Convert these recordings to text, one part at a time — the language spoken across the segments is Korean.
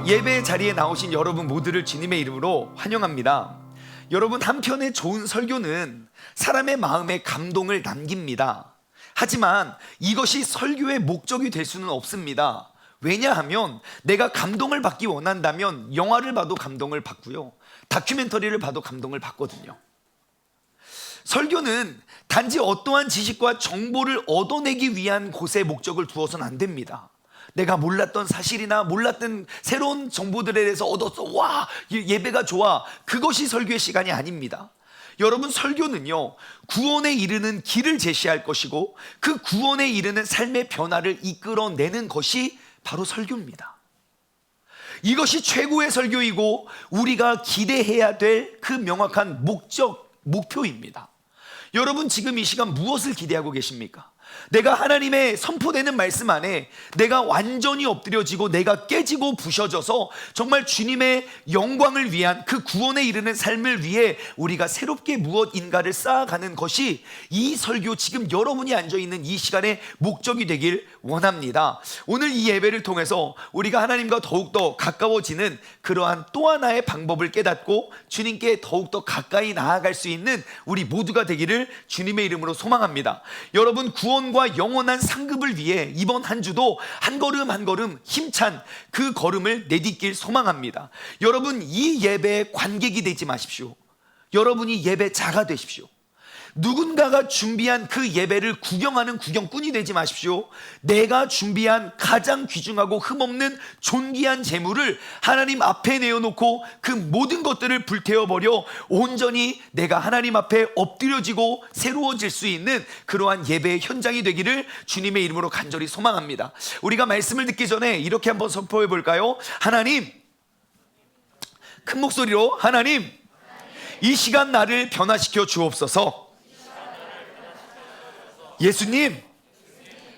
예배 자리에 나오신 여러분 모두를 주님의 이름으로 환영합니다. 여러분, 한편의 좋은 설교는 사람의 마음에 감동을 남깁니다. 하지만 이것이 설교의 목적이 될 수는 없습니다. 왜냐하면 내가 감동을 받기 원한다면 영화를 봐도 감동을 받고요, 다큐멘터리를 봐도 감동을 받거든요. 설교는 단지 어떠한 지식과 정보를 얻어내기 위한 곳에 목적을 두어서는 안 됩니다. 내가 몰랐던 사실이나 몰랐던 새로운 정보들에 대해서 얻었어, 와, 예배가 좋아, 그것이 설교의 시간이 아닙니다. 여러분, 설교는요, 구원에 이르는 길을 제시할 것이고 그 구원에 이르는 삶의 변화를 이끌어내는 것이 바로 설교입니다. 이것이 최고의 설교이고 우리가 기대해야 될 그 명확한 목표입니다. 여러분, 지금 이 시간 무엇을 기대하고 계십니까? 내가 하나님의 선포되는 말씀 안에 내가 완전히 엎드려지고 내가 깨지고 부셔져서 정말 주님의 영광을 위한 그 구원에 이르는 삶을 위해 우리가 새롭게 무엇인가를 쌓아가는 것이 이 설교, 지금 여러분이 앉아있는 이 시간의 목적이 되길 원합니다. 오늘 이 예배를 통해서 우리가 하나님과 더욱더 가까워지는 그러한 또 하나의 방법을 깨닫고 주님께 더욱더 가까이 나아갈 수 있는 우리 모두가 되기를 주님의 이름으로 소망합니다. 여러분, 구원과 영원한 상급을 위해 이번 한 주도 한 걸음 한 걸음 힘찬 그 걸음을 내딛길 소망합니다. 여러분, 이 예배의 관객이 되지 마십시오. 여러분이 예배자가 되십시오. 누군가가 준비한 그 예배를 구경하는 구경꾼이 되지 마십시오. 내가 준비한 가장 귀중하고 흠없는 존귀한 재물을 하나님 앞에 내어놓고 그 모든 것들을 불태워버려 온전히 내가 하나님 앞에 엎드려지고 새로워질 수 있는 그러한 예배의 현장이 되기를 주님의 이름으로 간절히 소망합니다. 우리가 말씀을 듣기 전에 이렇게 한번 선포해 볼까요? 하나님, 큰 목소리로, 하나님, 이 시간 나를 변화시켜 주옵소서. 예수님,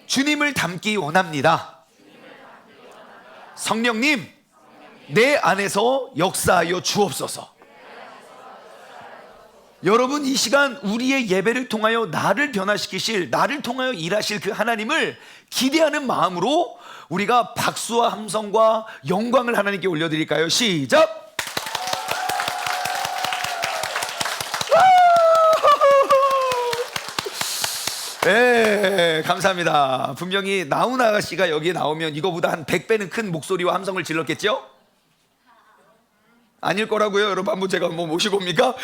주님을 닮기 원합니다. 성령님, 내 안에서 역사하여 주옵소서. 여러분, 이 시간 우리의 예배를 통하여 나를 변화시키실, 나를 통하여 일하실 그 하나님을 기대하는 마음으로 우리가 박수와 함성과 영광을 하나님께 올려드릴까요? 시작! 네, 감사합니다. 분명히 나훈 아가씨가 여기에 나오면 이거보다 한 100배는 큰 목소리와 함성을 질렀겠죠? 아닐 거라고요. 여러분, 한번 제가 한번 모시고 옵니까? 오빠!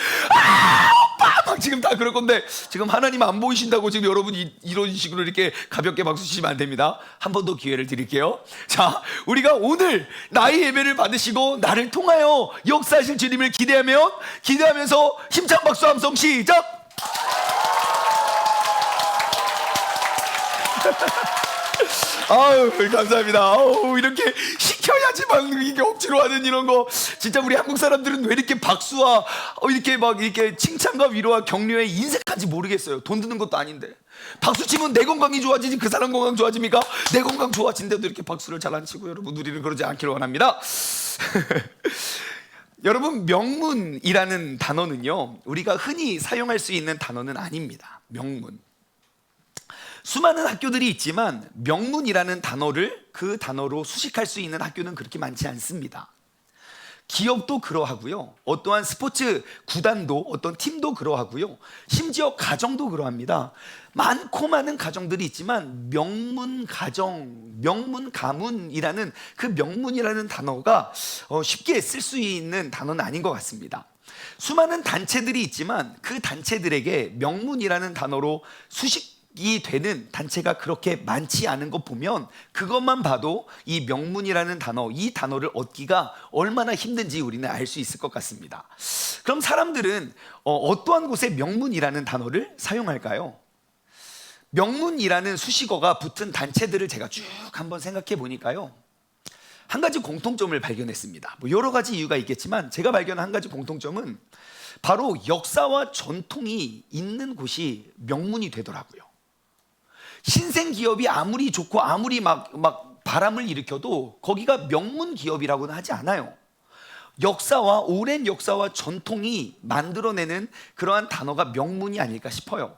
막 지금 다 그럴 건데, 지금 하나님 안 보이신다고 지금 여러분이 이런 식으로 이렇게 가볍게 박수 치시면 안 됩니다. 한 번 더 기회를 드릴게요. 자, 우리가 오늘 나의 예배를 받으시고 나를 통하여 역사하실 주님을 기대하면서 힘찬 박수 함성 시작! 아유, 감사합니다. 아우, 이렇게 시켜야지 막 이게 억지로 하는 이런 거. 진짜 우리 한국 사람들은 왜 이렇게 박수와 이렇게 막 이렇게 칭찬과 위로와 격려에 인색한지 모르겠어요. 돈 드는 것도 아닌데. 박수 치면 내 건강이 좋아지지 그 사람 건강 좋아집니까? 내 건강 좋아진데도 이렇게 박수를 잘 안 치고, 여러분, 우리는 그러지 않기를 원합니다. 여러분, 명문이라는 단어는요, 우리가 흔히 사용할 수 있는 단어는 아닙니다. 명문. 수많은 학교들이 있지만 명문이라는 단어를 그 단어로 수식할 수 있는 학교는 그렇게 많지 않습니다. 기업도 그러하고요, 어떠한 스포츠 구단도, 어떤 팀도 그러하고요, 심지어 가정도 그러합니다. 많고 많은 가정들이 있지만 명문 가정, 명문 가문이라는 그 명문이라는 단어가 쉽게 쓸 수 있는 단어는 아닌 것 같습니다. 수많은 단체들이 있지만 그 단체들에게 명문이라는 단어로 수식이 되는 단체가 그렇게 많지 않은 것 보면, 그것만 봐도 이 명문이라는 단어, 이 단어를 얻기가 얼마나 힘든지 우리는 알 수 있을 것 같습니다. 그럼 사람들은 어떠한 곳에 명문이라는 단어를 사용할까요? 명문이라는 수식어가 붙은 단체들을 제가 쭉 한번 생각해 보니까요, 한 가지 공통점을 발견했습니다. 뭐 여러 가지 이유가 있겠지만 제가 발견한 한 가지 공통점은 바로 역사와 전통이 있는 곳이 명문이 되더라고요. 신생 기업이 아무리 좋고 아무리 막 바람을 일으켜도 거기가 명문 기업이라고는 하지 않아요. 역사와, 오랜 역사와 전통이 만들어내는 그러한 단어가 명문이 아닐까 싶어요.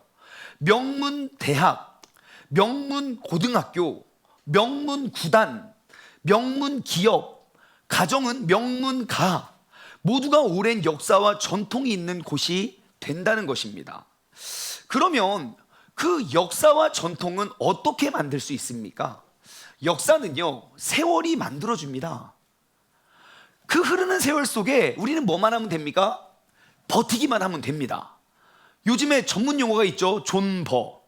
명문 대학, 명문 고등학교, 명문 구단, 명문 기업, 가정은 명문가 모두가 오랜 역사와 전통이 있는 곳이 된다는 것입니다. 그러면 그 역사와 전통은 어떻게 만들 수 있습니까? 역사는요, 세월이 만들어줍니다. 그 흐르는 세월 속에 우리는 뭐만 하면 됩니까? 버티기만 하면 됩니다. 요즘에 전문 용어가 있죠. 존버.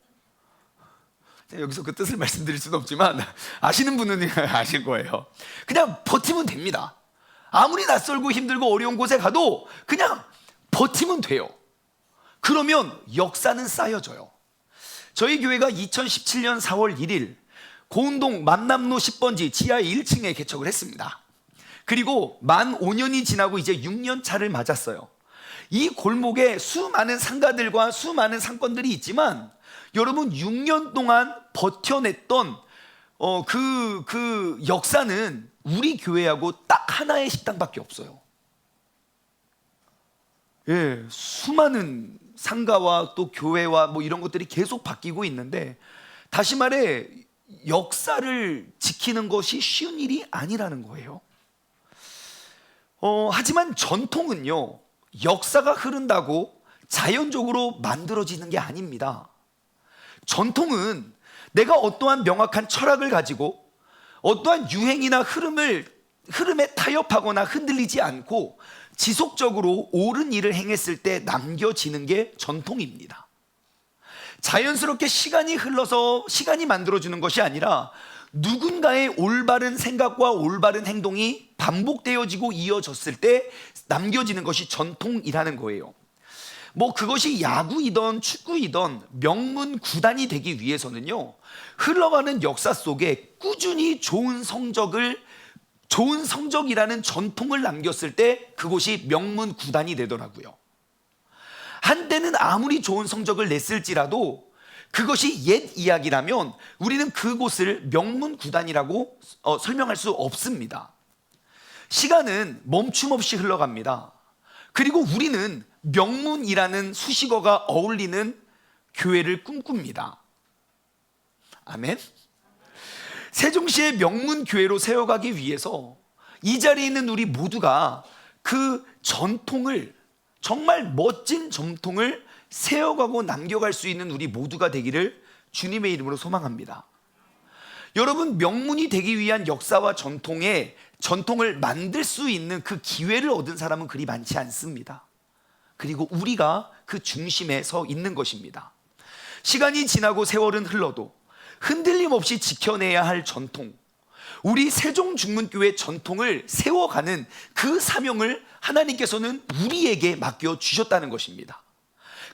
여기서 그 뜻을 말씀드릴 수는 없지만 아시는 분은 아실 거예요. 그냥 버티면 됩니다. 아무리 낯설고 힘들고 어려운 곳에 가도 그냥 버티면 돼요. 그러면 역사는 쌓여져요. 저희 교회가 2017년 4월 1일 고운동 만남로 10번지 지하 1층에 개척을 했습니다. 그리고 만 5년이 지나고 이제 6년 차를 맞았어요. 이 골목에 수많은 상가들과 수많은 상권들이 있지만 여러분 6년 동안 버텨냈던 그 역사는 우리 교회하고 딱 하나의 식당밖에 없어요. 예, 수많은 상가와 또 교회와 뭐 이런 것들이 계속 바뀌고 있는데, 다시 말해 역사를 지키는 것이 쉬운 일이 아니라는 거예요. 하지만 전통은요, 역사가 흐른다고 자연적으로 만들어지는 게 아닙니다. 전통은 내가 어떠한 명확한 철학을 가지고 어떠한 유행이나 흐름에 타협하거나 흔들리지 않고 지속적으로 옳은 일을 행했을 때 남겨지는 게 전통입니다. 자연스럽게 시간이 흘러서 시간이 만들어주는 것이 아니라 누군가의 올바른 생각과 올바른 행동이 반복되어지고 이어졌을 때 남겨지는 것이 전통이라는 거예요. 뭐 그것이 야구이던 축구이던 명문 구단이 되기 위해서는요, 흘러가는 역사 속에 꾸준히 좋은 성적이라는 전통을 남겼을 때 그곳이 명문 구단이 되더라고요. 한때는 아무리 좋은 성적을 냈을지라도 그것이 옛 이야기라면 우리는 그곳을 명문 구단이라고 설명할 수 없습니다. 시간은 멈춤 없이 흘러갑니다. 그리고 우리는 명문이라는 수식어가 어울리는 교회를 꿈꿉니다. 아멘. 세종시의 명문 교회로 세워가기 위해서 이 자리에 있는 우리 모두가 그 전통을, 정말 멋진 전통을 세워가고 남겨갈 수 있는 우리 모두가 되기를 주님의 이름으로 소망합니다. 여러분, 명문이 되기 위한 역사와 전통을 만들 수 있는 그 기회를 얻은 사람은 그리 많지 않습니다. 그리고 우리가 그 중심에 서 있는 것입니다. 시간이 지나고 세월은 흘러도 흔들림 없이 지켜내야 할 전통, 우리 세종중문교회 전통을 세워가는 그 사명을 하나님께서는 우리에게 맡겨주셨다는 것입니다.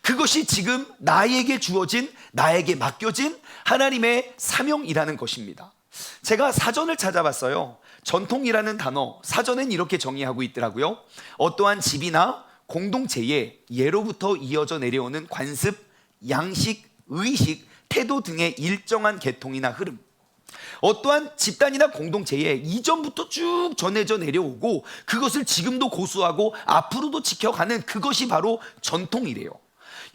그것이 지금 나에게 맡겨진 하나님의 사명이라는 것입니다. 제가 사전을 찾아봤어요. 전통이라는 단어, 사전엔 이렇게 정의하고 있더라고요. 어떠한 집이나 공동체에 예로부터 이어져 내려오는 관습, 양식, 의식, 태도 등의 일정한 계통이나 흐름, 어떠한 집단이나 공동체에 이전부터 쭉 전해져 내려오고 그것을 지금도 고수하고 앞으로도 지켜가는 그것이 바로 전통이래요.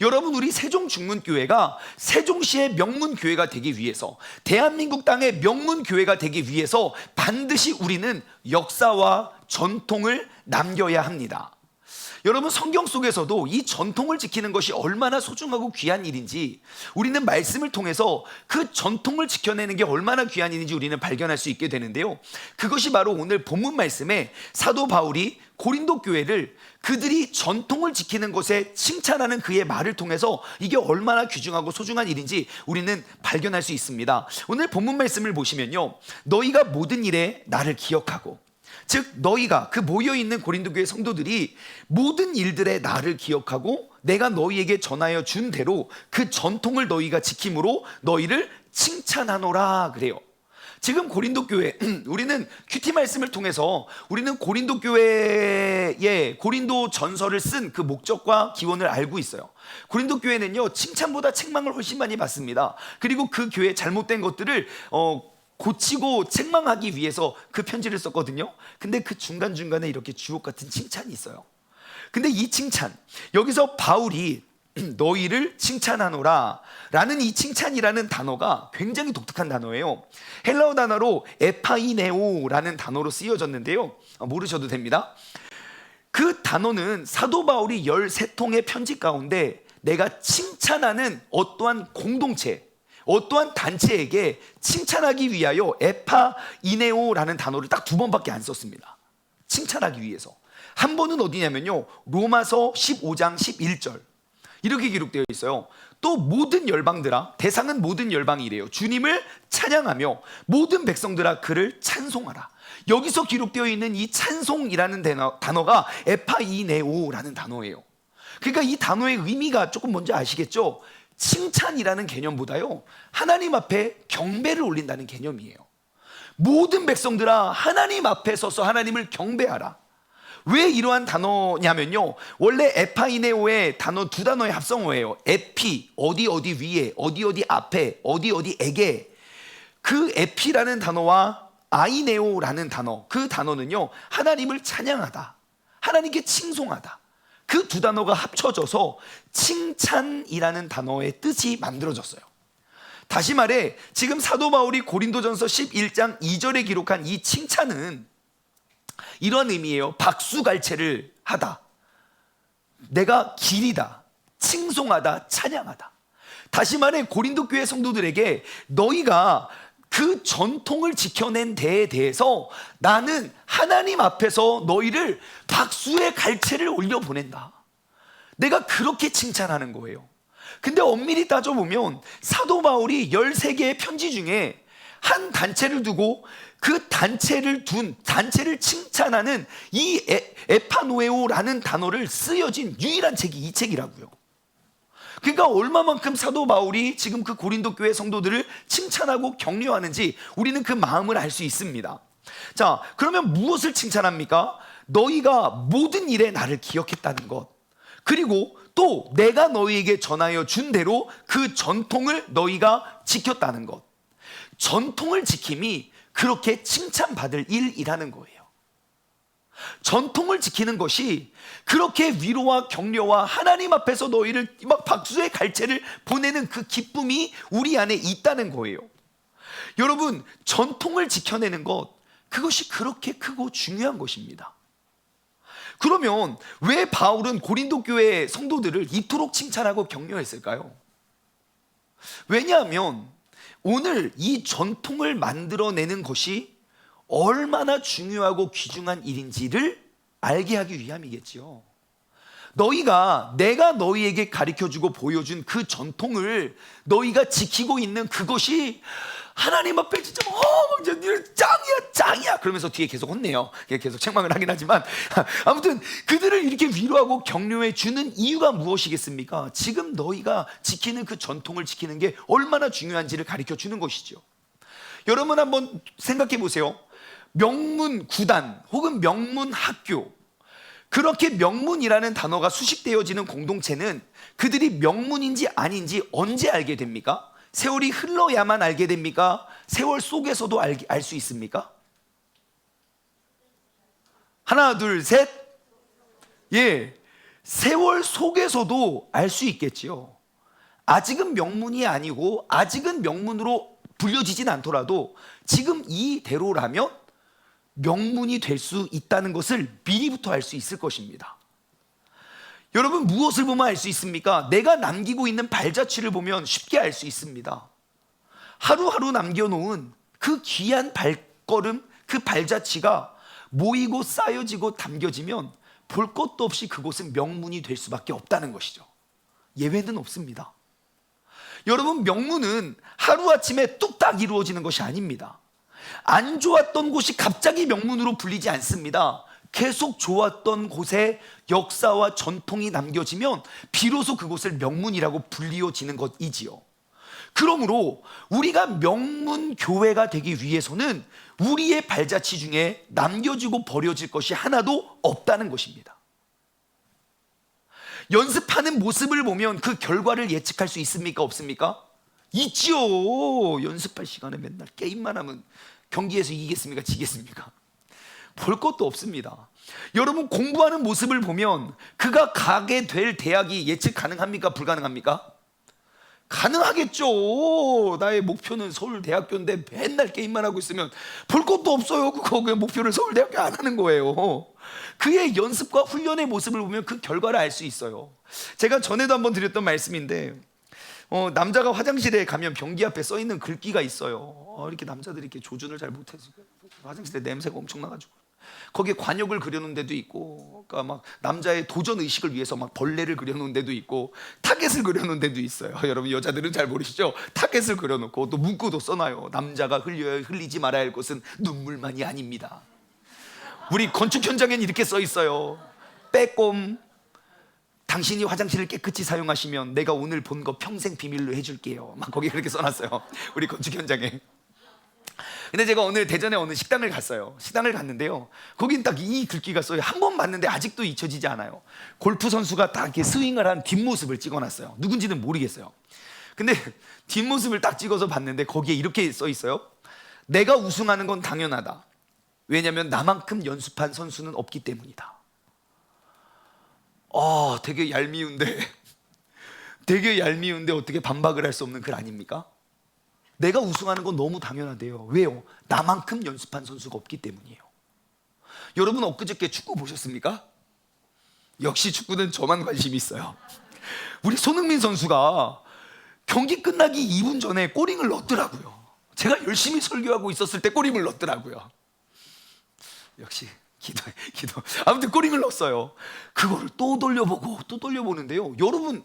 여러분, 우리 세종중문교회가 세종시의 명문교회가 되기 위해서, 대한민국 땅의 명문교회가 되기 위해서 반드시 우리는 역사와 전통을 남겨야 합니다. 여러분, 성경 속에서도 이 전통을 지키는 것이 얼마나 소중하고 귀한 일인지 우리는 말씀을 통해서 그 전통을 지켜내는 게 얼마나 귀한 일인지 우리는 발견할 수 있게 되는데요, 그것이 바로 오늘 본문 말씀에 사도 바울이 고린도 교회를 그들이 전통을 지키는 것에 칭찬하는 그의 말을 통해서 이게 얼마나 귀중하고 소중한 일인지 우리는 발견할 수 있습니다. 오늘 본문 말씀을 보시면요, 너희가 모든 일에 나를 기억하고, 즉 너희가, 그 모여있는 고린도 교회 성도들이 모든 일들에 나를 기억하고 내가 너희에게 전하여 준 대로 그 전통을 너희가 지킴으로 너희를 칭찬하노라 그래요. 지금 고린도 교회, 우리는 큐티 말씀을 통해서 우리는 고린도 교회의 고린도 전서를 쓴 그 목적과 기원을 알고 있어요. 고린도 교회는요, 칭찬보다 책망을 훨씬 많이 받습니다. 그리고 그 교회의 잘못된 것들을 고치고 책망하기 위해서 그 편지를 썼거든요. 근데 그 중간중간에 이렇게 주옥 같은 칭찬이 있어요. 근데 이 칭찬, 여기서 바울이 너희를 칭찬하노라 라는 이 칭찬이라는 단어가 굉장히 독특한 단어예요. 헬라어 단어로 에파이네오라는 단어로 쓰여졌는데요, 모르셔도 됩니다. 그 단어는 사도 바울이 13통의 편지 가운데 내가 칭찬하는 어떠한 공동체, 어떠한 단체에게 칭찬하기 위하여 에파이네오라는 단어를 딱 2번밖에 안 썼습니다. 칭찬하기 위해서. 한 번은 어디냐면요, 로마서 15장 11절 이렇게 기록되어 있어요. 또 모든 열방들아, 대상은 모든 열방이래요. 주님을 찬양하며 모든 백성들아 그를 찬송하라. 여기서 기록되어 있는 이 찬송이라는 단어가 에파이네오라는 단어예요. 그러니까 이 단어의 의미가 조금 뭔지 아시겠죠? 칭찬이라는 개념보다요, 하나님 앞에 경배를 올린다는 개념이에요. 모든 백성들아 하나님 앞에 서서 하나님을 경배하라. 왜 이러한 단어냐면요, 원래 에파이네오의 단어 2단어의 합성어예요. 에피, 어디 어디 위에, 어디 어디 앞에, 어디 어디에게. 그 에피라는 단어와 아이네오라는 단어, 그 단어는요, 하나님을 찬양하다, 하나님께 칭송하다, 그 2단어가 합쳐져서 칭찬이라는 단어의 뜻이 만들어졌어요. 다시 말해, 지금 사도 바울이 고린도전서 11장 2절에 기록한 이 칭찬은 이런 의미예요. 박수갈채를 하다, 내가 기리다, 칭송하다, 찬양하다. 다시 말해, 고린도 교회 성도들에게 너희가 그 전통을 지켜낸 데에 대해서 나는 하나님 앞에서 너희를 박수의 갈채를 올려보낸다, 내가 그렇게 칭찬하는 거예요. 근데 엄밀히 따져보면 사도 바울이 13개의 편지 중에 한 단체를 두고 그 단체를 칭찬하는 이 에파노에오라는 단어를 쓰여진 유일한 책이 이 책이라고요. 그러니까 얼마만큼 사도 바울이 지금 그 고린도 교회 성도들을 칭찬하고 격려하는지 우리는 그 마음을 알 수 있습니다. 자, 그러면 무엇을 칭찬합니까? 너희가 모든 일에 나를 기억했다는 것, 그리고 또 내가 너희에게 전하여 준 대로 그 전통을 너희가 지켰다는 것. 전통을 지킴이 그렇게 칭찬받을 일이라는 거예요. 전통을 지키는 것이 그렇게 위로와 격려와 하나님 앞에서 너희를 막 박수의 갈채를 보내는 그 기쁨이 우리 안에 있다는 거예요. 여러분, 전통을 지켜내는 것, 그것이 그렇게 크고 중요한 것입니다. 그러면 왜 바울은 고린도 교회 성도들을 이토록 칭찬하고 격려했을까요? 왜냐하면 오늘 이 전통을 만들어내는 것이 얼마나 중요하고 귀중한 일인지를 알게 하기 위함이겠지요. 내가 너희에게 가르쳐주고 보여준 그 전통을 너희가 지키고 있는 그것이 하나님 앞에 진짜 너희는 짱이야 그러면서 뒤에 계속 혼내요. 계속 책망을 하긴 하지만 아무튼 그들을 이렇게 위로하고 격려해 주는 이유가 무엇이겠습니까? 지금 너희가 지키는 그 전통을 지키는 게 얼마나 중요한지를 가르쳐 주는 것이죠. 여러분 한번 생각해 보세요. 명문 구단 혹은 명문 학교, 그렇게 명문이라는 단어가 수식되어지는 공동체는 그들이 명문인지 아닌지 언제 알게 됩니까? 세월이 흘러야만 알게 됩니까? 세월 속에서도 알 수 있습니까? 하나, 둘, 셋. 예, 세월 속에서도 알 수 있겠지요. 아직은 명문이 아니고 아직은 명문으로 불려지진 않더라도 지금 이대로라면 명문이 될 수 있다는 것을 미리부터 알 수 있을 것입니다. 여러분, 무엇을 보면 알 수 있습니까? 내가 남기고 있는 발자취를 보면 쉽게 알 수 있습니다. 하루하루 남겨놓은 그 귀한 발걸음, 그 발자취가 모이고 쌓여지고 담겨지면 볼 것도 없이 그곳은 명문이 될 수밖에 없다는 것이죠. 예외는 없습니다. 여러분, 명문은 하루아침에 뚝딱 이루어지는 것이 아닙니다. 안 좋았던 곳이 갑자기 명문으로 불리지 않습니다. 계속 좋았던 곳에 역사와 전통이 남겨지면 비로소 그곳을 명문이라고 불리워지는 것이지요. 그러므로 우리가 명문 교회가 되기 위해서는 우리의 발자취 중에 남겨지고 버려질 것이 하나도 없다는 것입니다. 연습하는 모습을 보면 그 결과를 예측할 수 있습니까? 없습니까? 있지요. 연습할 시간에 맨날 게임만 하면 경기에서 이기겠습니까? 지겠습니까? 볼 것도 없습니다. 여러분, 공부하는 모습을 보면 그가 가게 될 대학이 예측 가능합니까? 불가능합니까? 가능하겠죠. 나의 목표는 서울대학교인데 맨날 게임만 하고 있으면 볼 것도 없어요. 그냥 목표를 서울대학교 안 하는 거예요. 그의 연습과 훈련의 모습을 보면 그 결과를 알 수 있어요. 제가 전에도 한번 드렸던 말씀인데, 남자가 화장실에 가면 변기 앞에 써 있는 글귀가 있어요. 이렇게 남자들이 이렇게 조준을 잘 못해서 화장실에 냄새가 엄청 나가지고 거기에 관역을 그려놓은 데도 있고, 그러니까 막 남자의 도전 의식을 위해서 막 벌레를 그려놓은 데도 있고, 타겟을 그려놓은 데도 있어요. 여러분, 여자들은 잘 모르시죠? 타겟을 그려놓고 또 문구도 써놔요. 남자가 흘리지 말아야 할 것은 눈물만이 아닙니다. 우리 건축 현장엔 이렇게 써 있어요. 빼꼼, 당신이 화장실을 깨끗이 사용하시면 내가 오늘 본 거 평생 비밀로 해줄게요. 막 거기 그렇게 써놨어요. 우리 건축 현장에. 근데 제가 오늘 대전에 어느 식당을 갔어요. 식당을 갔는데요, 거긴 딱 이 글귀가 써요. 한 번 봤는데 아직도 잊혀지지 않아요. 골프 선수가 딱 이렇게 스윙을 한 뒷모습을 찍어놨어요. 누군지는 모르겠어요. 근데 뒷모습을 딱 찍어서 봤는데 거기에 이렇게 써 있어요. 내가 우승하는 건 당연하다. 왜냐면 나만큼 연습한 선수는 없기 때문이다. 되게 얄미운데 되게 얄미운데 어떻게 반박을 할 수 없는 글 아닙니까? 내가 우승하는 건 너무 당연하대요. 왜요? 나만큼 연습한 선수가 없기 때문이에요. 여러분, 엊그저께 축구 보셨습니까? 역시 축구는 저만 관심이 있어요. 우리 손흥민 선수가 경기 끝나기 2분 전에 골잉을 넣었더라고요. 제가 열심히 설교하고 있었을 때 골잉을 넣었더라고요. 역시 기도. 아무튼 골잉을 넣었어요. 그거를 또 돌려보고 또 돌려보는데요, 여러분,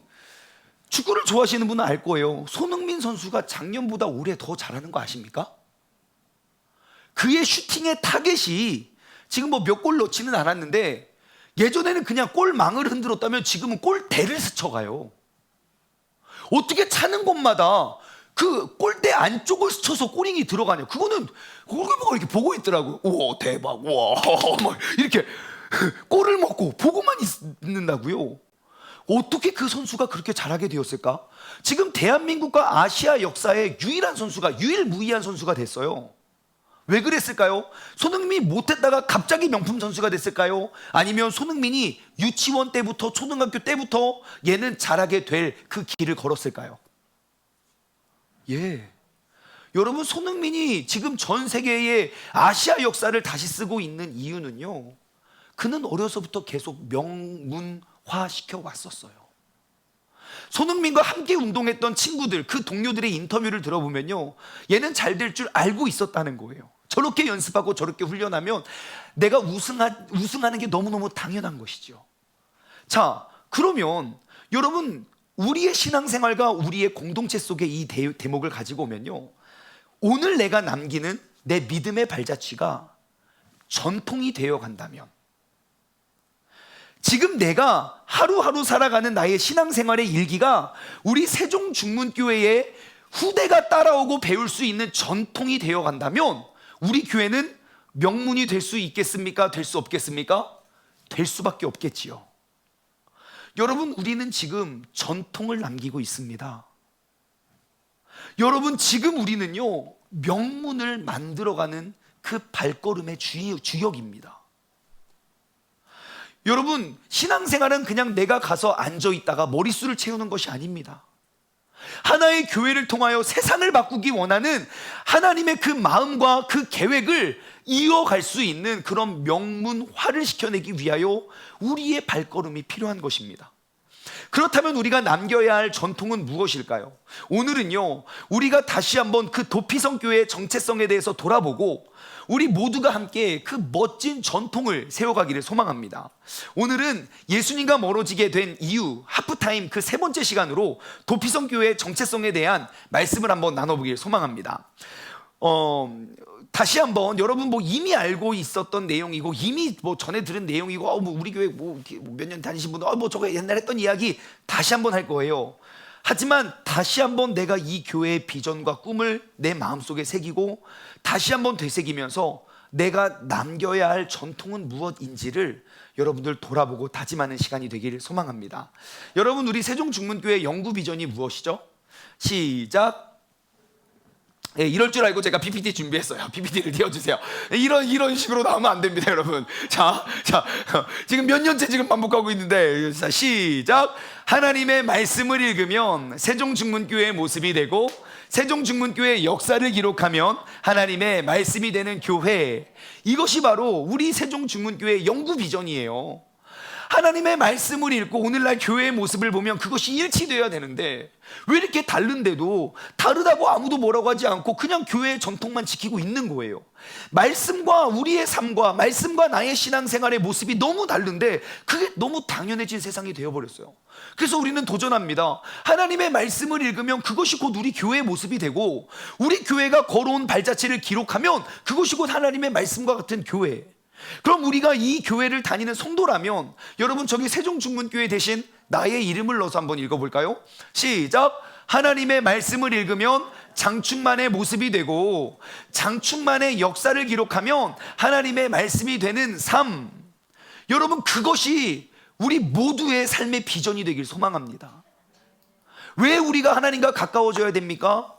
축구를 좋아하시는 분은 알 거예요. 손흥민 선수가 작년보다 올해 더 잘하는 거 아십니까? 그의 슈팅의 타겟이 지금 뭐 몇 골 넣지는 않았는데, 예전에는 그냥 골망을 흔들었다면 지금은 골대를 스쳐가요. 어떻게 차는 곳마다 그 골대 안쪽을 스쳐서 골잉이 들어가냐. 그거는 골키퍼가 이렇게 보고 있더라고요. 우와, 대박, 우와, 막 이렇게 골을 먹고 보고만 있는다고요. 어떻게 그 선수가 그렇게 잘하게 되었을까? 지금 대한민국과 아시아 역사의 유일무이한 선수가 됐어요. 왜 그랬을까요? 손흥민이 못했다가 갑자기 명품 선수가 됐을까요? 아니면 손흥민이 유치원 때부터 초등학교 때부터 얘는 잘하게 될 그 길을 걸었을까요? 여러분, 손흥민이 지금 전 세계의 아시아 역사를 다시 쓰고 있는 이유는요, 그는 어려서부터 계속 명문화 시켜 왔었어요. 손흥민과 함께 운동했던 친구들, 그 동료들의 인터뷰를 들어보면요, 얘는 잘 될 줄 알고 있었다는 거예요. 저렇게 연습하고 저렇게 훈련하면 내가 우승하는 게 너무너무 당연한 것이죠. 자, 그러면 여러분, 우리의 신앙생활과 우리의 공동체 속에 이 대목을 가지고 오면요, 오늘 내가 남기는 내 믿음의 발자취가 전통이 되어 간다면, 지금 내가 하루하루 살아가는 나의 신앙생활의 일기가 우리 세종중문교회의 후대가 따라오고 배울 수 있는 전통이 되어 간다면, 우리 교회는 명문이 될 수 있겠습니까? 될 수 없겠습니까? 될 수밖에 없겠지요. 여러분, 우리는 지금 전통을 남기고 있습니다. 여러분, 지금 우리는요, 명문을 만들어가는 그 발걸음의 주역입니다. 여러분, 신앙생활은 그냥 내가 가서 앉아있다가 머릿수를 채우는 것이 아닙니다. 하나의 교회를 통하여 세상을 바꾸기 원하는 하나님의 그 마음과 그 계획을 이어갈 수 있는 그런 명문화를 시켜내기 위하여 우리의 발걸음이 필요한 것입니다. 그렇다면 우리가 남겨야 할 전통은 무엇일까요? 오늘은요, 우리가 다시 한번 그 도피성 교회의 정체성에 대해서 돌아보고 우리 모두가 함께 그 멋진 전통을 세워가기를 소망합니다. 오늘은 예수님과 멀어지게 된 이유, 하프타임 그 세 번째 시간으로 도피성 교회의 정체성에 대한 말씀을 한번 나눠보기를 소망합니다. 다시 한번 여러분 이미 알고 있었던 내용이고 이미 전에 들은 내용이고 우리 교회 몇 년 다니신 분들 저거 옛날에 했던 이야기 다시 한번 할 거예요. 하지만 다시 한번 내가 이 교회의 비전과 꿈을 내 마음속에 새기고 다시 한번 되새기면서 내가 남겨야 할 전통은 무엇인지를 여러분들 돌아보고 다짐하는 시간이 되기를 소망합니다. 여러분, 우리 세종중문교회 영구 비전이 무엇이죠? 시작. 예, 이럴 줄 알고 제가 PPT 준비했어요. PPT를 띄워주세요. 이런 식으로 나오면 안 됩니다, 여러분. 자, 지금 몇 년째 지금 반복하고 있는데, 자, 시작. 하나님의 말씀을 읽으면 세종중문교회의 모습이 되고, 세종중문교회의 역사를 기록하면 하나님의 말씀이 되는 교회. 이것이 바로 우리 세종중문교회의 영구 비전이에요. 하나님의 말씀을 읽고 오늘날 교회의 모습을 보면 그것이 일치되어야 되는데, 왜 이렇게 다른데도 다르다고 아무도 뭐라고 하지 않고 그냥 교회의 전통만 지키고 있는 거예요. 말씀과 우리의 삶과 말씀과 나의 신앙생활의 모습이 너무 다른데 그게 너무 당연해진 세상이 되어버렸어요. 그래서 우리는 도전합니다. 하나님의 말씀을 읽으면 그것이 곧 우리 교회의 모습이 되고, 우리 교회가 걸어온 발자취를 기록하면 그것이 곧 하나님의 말씀과 같은 교회. 그럼 우리가 이 교회를 다니는 성도라면, 여러분 저기 세종중문교회 대신 나의 이름을 넣어서 한번 읽어볼까요? 시작. 하나님의 말씀을 읽으면 장충만의 모습이 되고, 장충만의 역사를 기록하면 하나님의 말씀이 되는 삶. 여러분 그것이 우리 모두의 삶의 비전이 되길 소망합니다. 왜 우리가 하나님과 가까워져야 됩니까?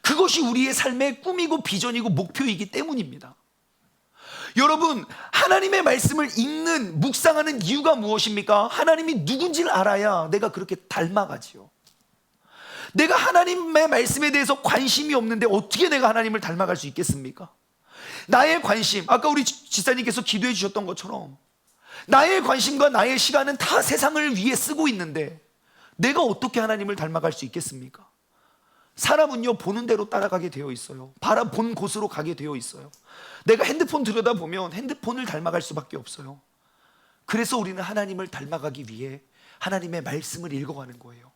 그것이 우리의 삶의 꿈이고 비전이고 목표이기 때문입니다. 여러분, 하나님의 말씀을 읽는, 묵상하는 이유가 무엇입니까? 하나님이 누군지를 알아야 내가 그렇게 닮아가지요. 내가 하나님의 말씀에 대해서 관심이 없는데 어떻게 내가 하나님을 닮아갈 수 있겠습니까? 나의 관심, 아까 우리 지사님께서 기도해 주셨던 것처럼 나의 관심과 나의 시간은 다 세상을 위해 쓰고 있는데 내가 어떻게 하나님을 닮아갈 수 있겠습니까? 사람은요, 보는 대로 따라가게 되어 있어요. 본 곳으로 가게 되어 있어요. 내가 핸드폰 들여다보면 핸드폰을 닮아갈 수밖에 없어요. 그래서 우리는 하나님을 닮아가기 위해 하나님의 말씀을 읽어가는 거예요.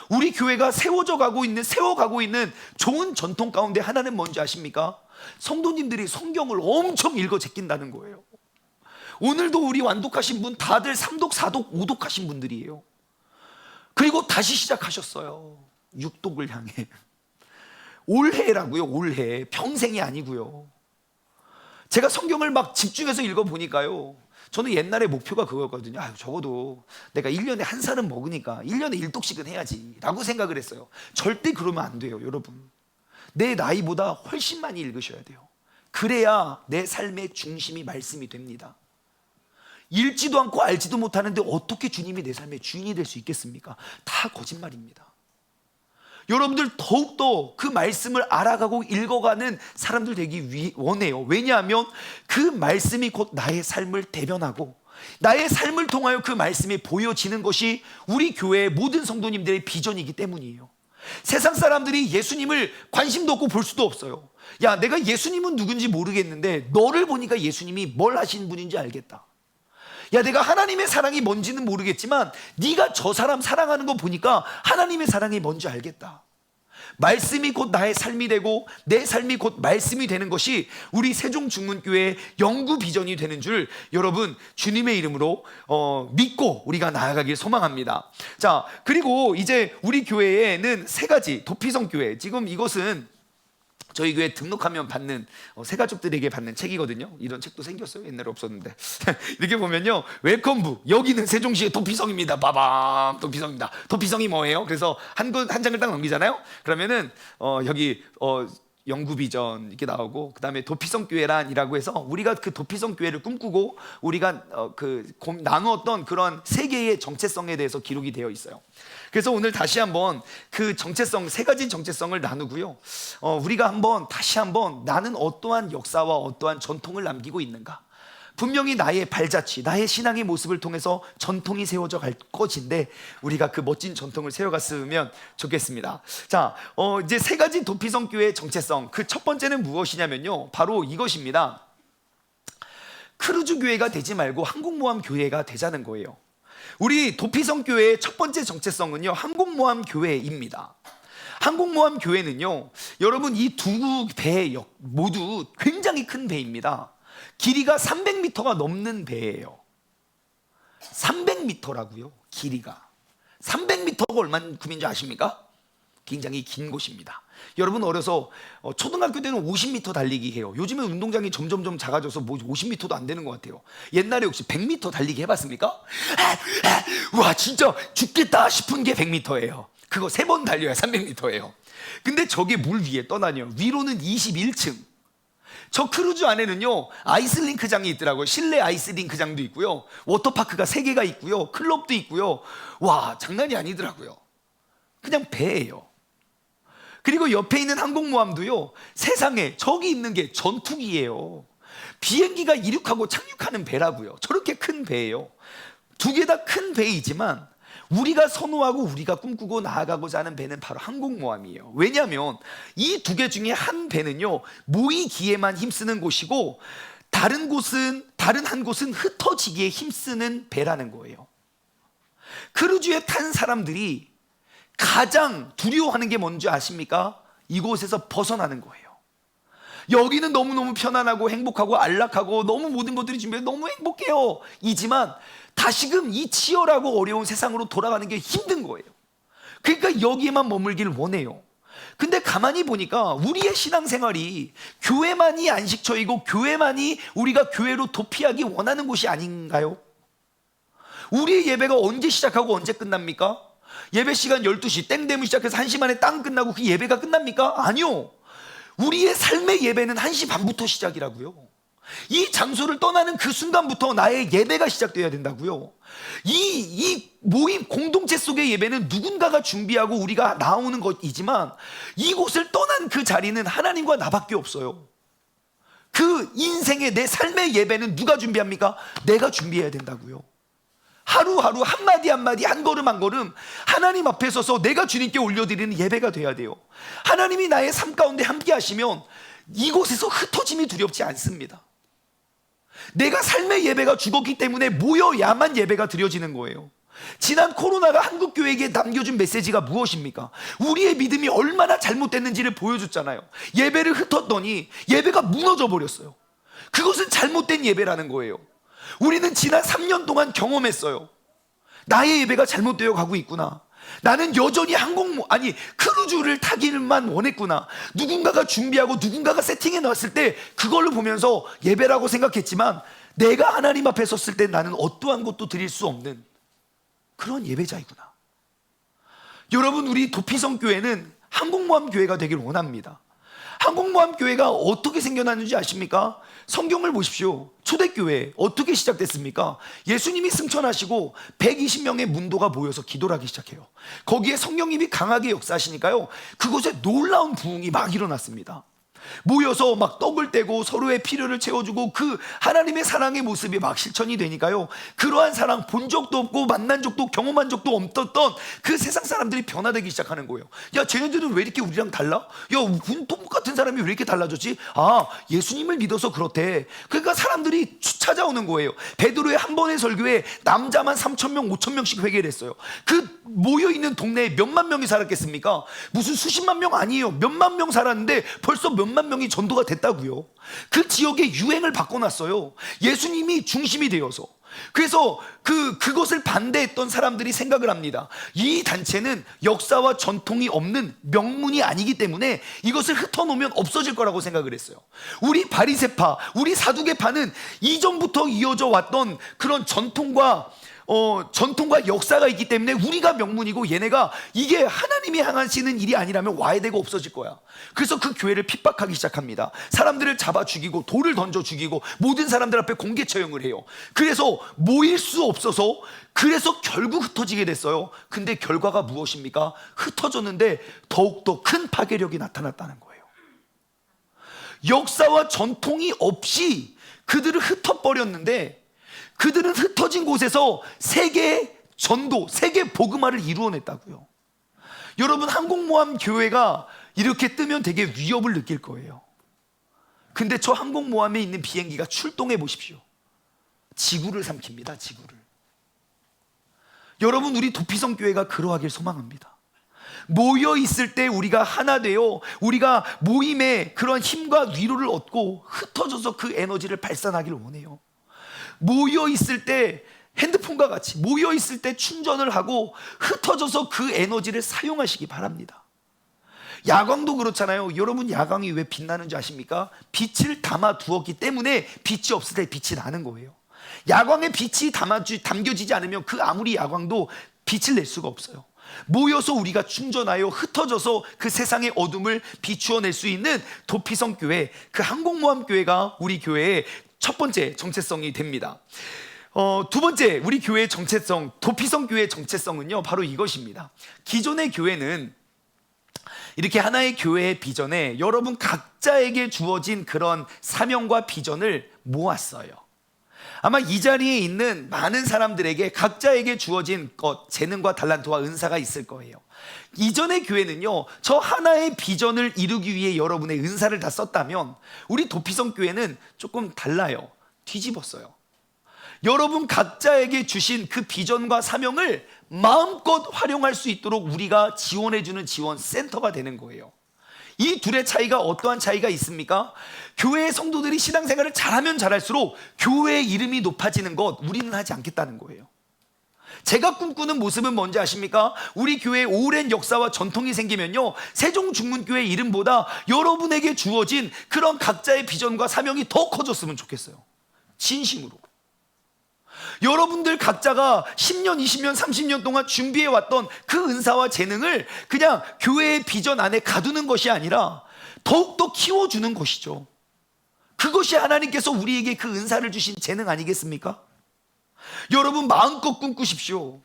우리 교회가 세워가고 있는 좋은 전통 가운데 하나는 뭔지 아십니까? 성도님들이 성경을 엄청 읽어 제낀다는 거예요. 오늘도 우리 완독하신 분 다들 3독, 4독, 5독 하신 분들이에요. 그리고 다시 시작하셨어요. 6독을 향해. 올해라고요. 올해. 평생이 아니고요. 제가 성경을 막 집중해서 읽어보니까요, 저는 옛날에 목표가 그거였거든요. 적어도 내가 1년에 한 살은 먹으니까 1년에 1독씩은 해야지 라고 생각을 했어요. 절대 그러면 안 돼요, 여러분. 내 나이보다 훨씬 많이 읽으셔야 돼요. 그래야 내 삶의 중심이 말씀이 됩니다. 읽지도 않고 알지도 못하는데 어떻게 주님이 내 삶의 주인이 될 수 있겠습니까? 다 거짓말입니다. 여러분들 더욱더 그 말씀을 알아가고 읽어가는 사람들 되기 원해요. 왜냐하면 그 말씀이 곧 나의 삶을 대변하고, 나의 삶을 통하여 그 말씀이 보여지는 것이 우리 교회의 모든 성도님들의 비전이기 때문이에요. 세상 사람들이 예수님을 관심도 없고 볼 수도 없어요. 야, 내가 예수님은 누군지 모르겠는데 너를 보니까 예수님이 뭘 하시는 분인지 알겠다. 야, 내가 하나님의 사랑이 뭔지는 모르겠지만 네가 저 사람 사랑하는 거 보니까 하나님의 사랑이 뭔지 알겠다. 말씀이 곧 나의 삶이 되고 내 삶이 곧 말씀이 되는 것이 우리 세종중문교회의 영구 비전이 되는 줄 여러분 주님의 이름으로 믿고 우리가 나아가길 소망합니다. 자, 그리고 이제 우리 교회에는 3가지 도피성교회, 지금 이것은 저희 교회 등록하면 받는 새가족들에게 받는 책이거든요. 이런 책도 생겼어요. 옛날에 없었는데. 이렇게 보면요, 웰컴북, 여기는 세종시의 도피성입니다. 빠밤, 도피성입니다. 도피성이 뭐예요? 그래서 한 장을 딱 넘기잖아요. 그러면은 여기 영구비전 이렇게 나오고, 그 다음에 도피성교회란이라고 해서 우리가 그 도피성교회를 꿈꾸고 우리가 나누었던 그런 세계의 정체성에 대해서 기록이 되어 있어요. 그래서 오늘 다시 한번 그 정체성, 3가지 정체성을 나누고요, 우리가 다시 한번 나는 어떠한 역사와 어떠한 전통을 남기고 있는가. 분명히 나의 발자취, 나의 신앙의 모습을 통해서 전통이 세워져 갈 것인데 우리가 그 멋진 전통을 세워갔으면 좋겠습니다. 자, 이제 3가지 도피성교회의 정체성, 그 첫 번째는 무엇이냐면요, 바로 이것입니다. 크루즈 교회가 되지 말고 항공모함 교회가 되자는 거예요. 우리 도피성교회의 첫 번째 정체성은요, 항공모함 교회입니다. 항공모함 교회는요, 여러분 이 두 배 모두 굉장히 큰 배입니다. 길이가 300m가 넘는 배예요. 300m라고요. 길이가 300m가 얼마큼인 줄 아십니까? 굉장히 긴 곳입니다. 여러분 어려서 초등학교 때는 50m 달리기 해요. 요즘은 운동장이 점점 작아져서 50m도 안 되는 것 같아요. 옛날에 혹시 100m 달리기 해봤습니까? 와, 진짜 죽겠다 싶은 게 100m예요. 그거 3번 달려야 300m예요. 근데 저게 물 위에 떠다녀요. 위로는 21층. 저 크루즈 안에는요, 아이스링크장이 있더라고요. 실내 아이스링크장도 있고요, 워터파크가 3개가 있고요, 클럽도 있고요. 와, 장난이 아니더라고요. 그냥 배예요. 그리고 옆에 있는 항공모함도요, 세상에 저기 있는 게 전투기예요. 비행기가 이륙하고 착륙하는 배라고요. 저렇게 큰 배예요. 두 개 다 큰 배이지만 우리가 선호하고 우리가 꿈꾸고 나아가고자 하는 배는 바로 항공모함이에요. 왜냐하면 이 두 개 중에 한 배는요, 모이기에만 힘쓰는 곳이고 다른 한 곳은 흩어지기에 힘쓰는 배라는 거예요. 크루즈에 탄 사람들이 가장 두려워하는 게 뭔지 아십니까? 이곳에서 벗어나는 거예요. 여기는 너무너무 편안하고 행복하고 안락하고 너무 모든 것들이 준비해 너무 행복해요 이지만 다시금 이 치열하고 어려운 세상으로 돌아가는 게 힘든 거예요. 그러니까 여기에만 머물길 원해요. 근데 가만히 보니까 우리의 신앙생활이 교회만이 안식처이고 교회만이 우리가 교회로 도피하기 원하는 곳이 아닌가요? 우리의 예배가 언제 시작하고 언제 끝납니까? 예배 시간 12시 땡 되면 시작해서 1시 만에 땅 끝나고 그 예배가 끝납니까? 아니요. 우리의 삶의 예배는 1시 반부터 시작이라고요. 이 장소를 떠나는 그 순간부터 나의 예배가 시작되어야 된다고요. 이 모임 공동체 속의 예배는 누군가가 준비하고 우리가 나오는 것이지만 이곳을 떠난 그 자리는 하나님과 나밖에 없어요. 그 인생의 내 삶의 예배는 누가 준비합니까? 내가 준비해야 된다고요. 하루하루 한마디 한마디 한 걸음 한 걸음 하나님 앞에 서서 내가 주님께 올려드리는 예배가 돼야 돼요. 하나님이 나의 삶 가운데 함께 하시면 이곳에서 흩어짐이 두렵지 않습니다. 내가 삶의 예배가 죽었기 때문에 모여야만 예배가 드려지는 거예요. 지난 코로나가 한국교회에게 남겨준 메시지가 무엇입니까? 우리의 믿음이 얼마나 잘못됐는지를 보여줬잖아요. 예배를 흩었더니 예배가 무너져 버렸어요. 그것은 잘못된 예배라는 거예요. 우리는 지난 3년 동안 경험했어요. 나의 예배가 잘못되어 가고 있구나. 나는 여전히 크루즈를 타기만 원했구나. 누군가가 준비하고 누군가가 세팅해 놨을 때 그걸로 보면서 예배라고 생각했지만 내가 하나님 앞에 섰을 때 나는 어떠한 것도 드릴 수 없는 그런 예배자이구나. 여러분, 우리 도피성 교회는 항공모함 교회가 되길 원합니다. 항공모함 교회가 어떻게 생겨났는지 아십니까? 성경을 보십시오. 초대교회 어떻게 시작됐습니까? 예수님이 승천하시고 120명의 문도가 모여서 기도를 하기 시작해요. 거기에 성령님이 강하게 역사하시니까요, 그곳에 놀라운 부흥이 막 일어났습니다. 모여서 막 떡을 떼고 서로의 필요를 채워주고 그 하나님의 사랑의 모습이 막 실천이 되니까요, 그러한 사랑 본 적도 없고 만난 적도 경험한 적도 없었던 그 세상 사람들이 변화되기 시작하는 거예요. 야, 쟤네들은 왜 이렇게 우리랑 달라? 야, 똑같은 사람이 왜 이렇게 달라졌지? 아, 예수님을 믿어서 그렇대. 그러니까 사람들이 찾아오는 거예요. 베드로의 한 번의 설교에 남자만 3,000명 5,000명씩 회개를 했어요. 그 모여있는 동네에 몇만 명이 살았겠습니까? 무슨 수십만 명 아니에요. 몇만 명 살았는데 벌써 몇만 명이 전도가 됐다고요. 그 지역에 유행을 바꿔놨어요. 예수님이 중심이 되어서. 그래서 그것을 반대했던 사람들이 생각을 합니다. 이 단체는 역사와 전통이 없는 명문이 아니기 때문에 이것을 흩어놓으면 없어질 거라고 생각을 했어요. 우리 바리새파, 우리 사두개파는 이전부터 이어져 왔던 그런 전통과 역사가 있기 때문에 우리가 명문이고 얘네가 이게 하나님이 향하시는 일이 아니라면 와야 되고 없어질 거야. 그래서 그 교회를 핍박하기 시작합니다. 사람들을 잡아 죽이고 돌을 던져 죽이고 모든 사람들 앞에 공개 처형을 해요. 그래서 모일 수 없어서 그래서 결국 흩어지게 됐어요. 근데 결과가 무엇입니까? 흩어졌는데 더욱더 큰 파괴력이 나타났다는 거예요. 역사와 전통이 없이 그들을 흩어버렸는데 그들은 흩어진 곳에서 세계 전도, 세계 복음화를 이루어냈다고요. 여러분, 항공모함 교회가 이렇게 뜨면 되게 위협을 느낄 거예요. 근데 저 항공모함에 있는 비행기가 출동해 보십시오. 지구를 삼킵니다, 지구를. 여러분, 우리 도피성 교회가 그러하길 소망합니다. 모여 있을 때 우리가 하나 되어 우리가 모임의 그런 힘과 위로를 얻고 흩어져서 그 에너지를 발산하기를 원해요. 모여 있을 때 핸드폰과 같이 모여 있을 때 충전을 하고 흩어져서 그 에너지를 사용하시기 바랍니다. 야광도 그렇잖아요. 여러분, 야광이 왜 빛나는지 아십니까? 빛을 담아 두었기 때문에 빛이 없을 때 빛이 나는 거예요. 야광에 빛이 담겨지지 않으면 그 아무리 야광도 빛을 낼 수가 없어요. 모여서 우리가 충전하여 흩어져서 그 세상의 어둠을 비추어낼 수 있는 도피성 교회, 그 항공모함교회가 우리 교회의 첫 번째 정체성이 됩니다. 두 번째 우리 교회의 정체성, 도피성 교회의 정체성은요, 바로 이것입니다. 기존의 교회는 이렇게 하나의 교회의 비전에 여러분 각자에게 주어진 그런 사명과 비전을 모았어요. 아마 이 자리에 있는 많은 사람들에게 각자에게 주어진 것, 재능과 달란트와 은사가 있을 거예요. 이전의 교회는요, 저 하나의 비전을 이루기 위해 여러분의 은사를 다 썼다면, 우리 도피성 교회는 조금 달라요. 뒤집었어요. 여러분 각자에게 주신 그 비전과 사명을 마음껏 활용할 수 있도록 우리가 지원해주는 지원 센터가 되는 거예요. 이 둘의 차이가 어떠한 차이가 있습니까? 교회의 성도들이 신앙생활을 잘하면 잘할수록 교회의 이름이 높아지는 것, 우리는 하지 않겠다는 거예요. 제가 꿈꾸는 모습은 뭔지 아십니까? 우리 교회에 오랜 역사와 전통이 생기면요, 세종중문교회 이름보다 여러분에게 주어진 그런 각자의 비전과 사명이 더 커졌으면 좋겠어요. 진심으로. 여러분들 각자가 10년, 20년, 30년 동안 준비해왔던 그 은사와 재능을 그냥 교회의 비전 안에 가두는 것이 아니라 더욱더 키워주는 것이죠. 그것이 하나님께서 우리에게 그 은사를 주신 재능 아니겠습니까? 여러분 마음껏 꿈꾸십시오.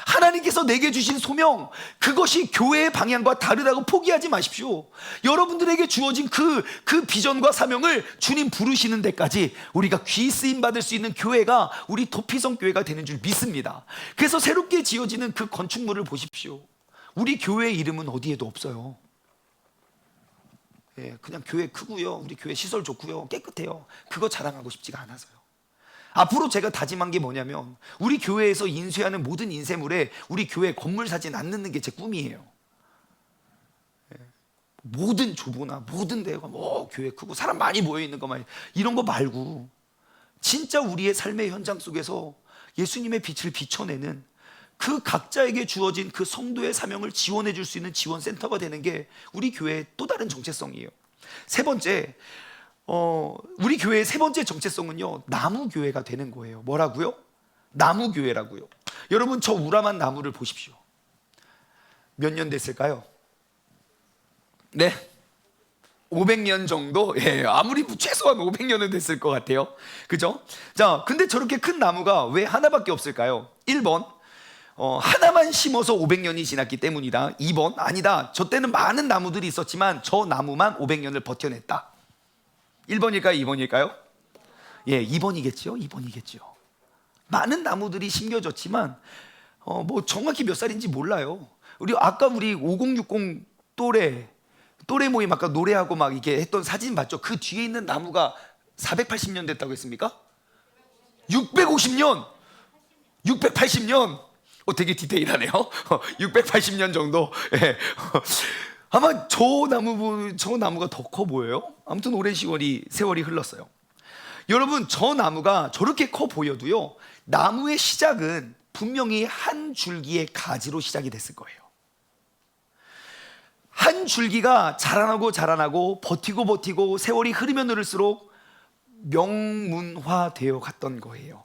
하나님께서 내게 주신 소명, 그것이 교회의 방향과 다르다고 포기하지 마십시오. 여러분들에게 주어진 그 비전과 사명을 주님 부르시는 데까지 우리가 귀 쓰임 받을 수 있는 교회가 우리 도피성 교회가 되는 줄 믿습니다. 그래서 새롭게 지어지는 그 건축물을 보십시오. 우리 교회의 이름은 어디에도 없어요. 그냥 교회 크고요, 우리 교회 시설 좋고요, 깨끗해요. 그거 자랑하고 싶지가 않아서요. 앞으로 제가 다짐한 게 뭐냐면, 우리 교회에서 인쇄하는 모든 인쇄물에 우리 교회 건물 사진 안 넣는 게 제 꿈이에요. 모든 조보나 모든 데가 뭐 교회 크고 사람 많이 모여 있는 것만, 이런 거 말고 진짜 우리의 삶의 현장 속에서 예수님의 빛을 비춰내는 그 각자에게 주어진 그 성도의 사명을 지원해 줄 수 있는 지원센터가 되는 게 우리 교회의 또 다른 정체성이에요. 세 번째, 우리 교회의 세 번째 정체성은요, 나무교회가 되는 거예요. 뭐라고요? 나무교회라고요. 여러분 저 우람한 나무를 보십시오. 몇 년 됐을까요? 네, 500년 정도? 아무리 최소한 500년은 됐을 것 같아요. 그죠? 자, 근데 저렇게 큰 나무가 왜 하나밖에 없을까요? 1번, 하나만 심어서 500년이 지났기 때문이다. 2번, 아니다, 저 때는 많은 나무들이 있었지만 저 나무만 500년을 버텨냈다. 1번일까요? 2번일까요? 2번이겠죠? 2번이겠죠. 많은 나무들이 심겨졌지만 뭐 정확히 몇 살인지 몰라요. 우리 5060 또래 모임 아까 노래하고 막 이렇게 했던 사진 봤죠? 그 뒤에 있는 나무가 480년 됐다고 했습니까? 650년! 680년! 되게 디테일하네요. 680년 정도. 아마 저 나무가 더 커 보여요. 아무튼 오랜 세월이 흘렀어요. 여러분 저 나무가 저렇게 커 보여도요, 나무의 시작은 분명히 한 줄기의 가지로 시작이 됐을 거예요. 한 줄기가 자라나고 버티고 세월이 흐르면 흐를수록 명문화되어 갔던 거예요.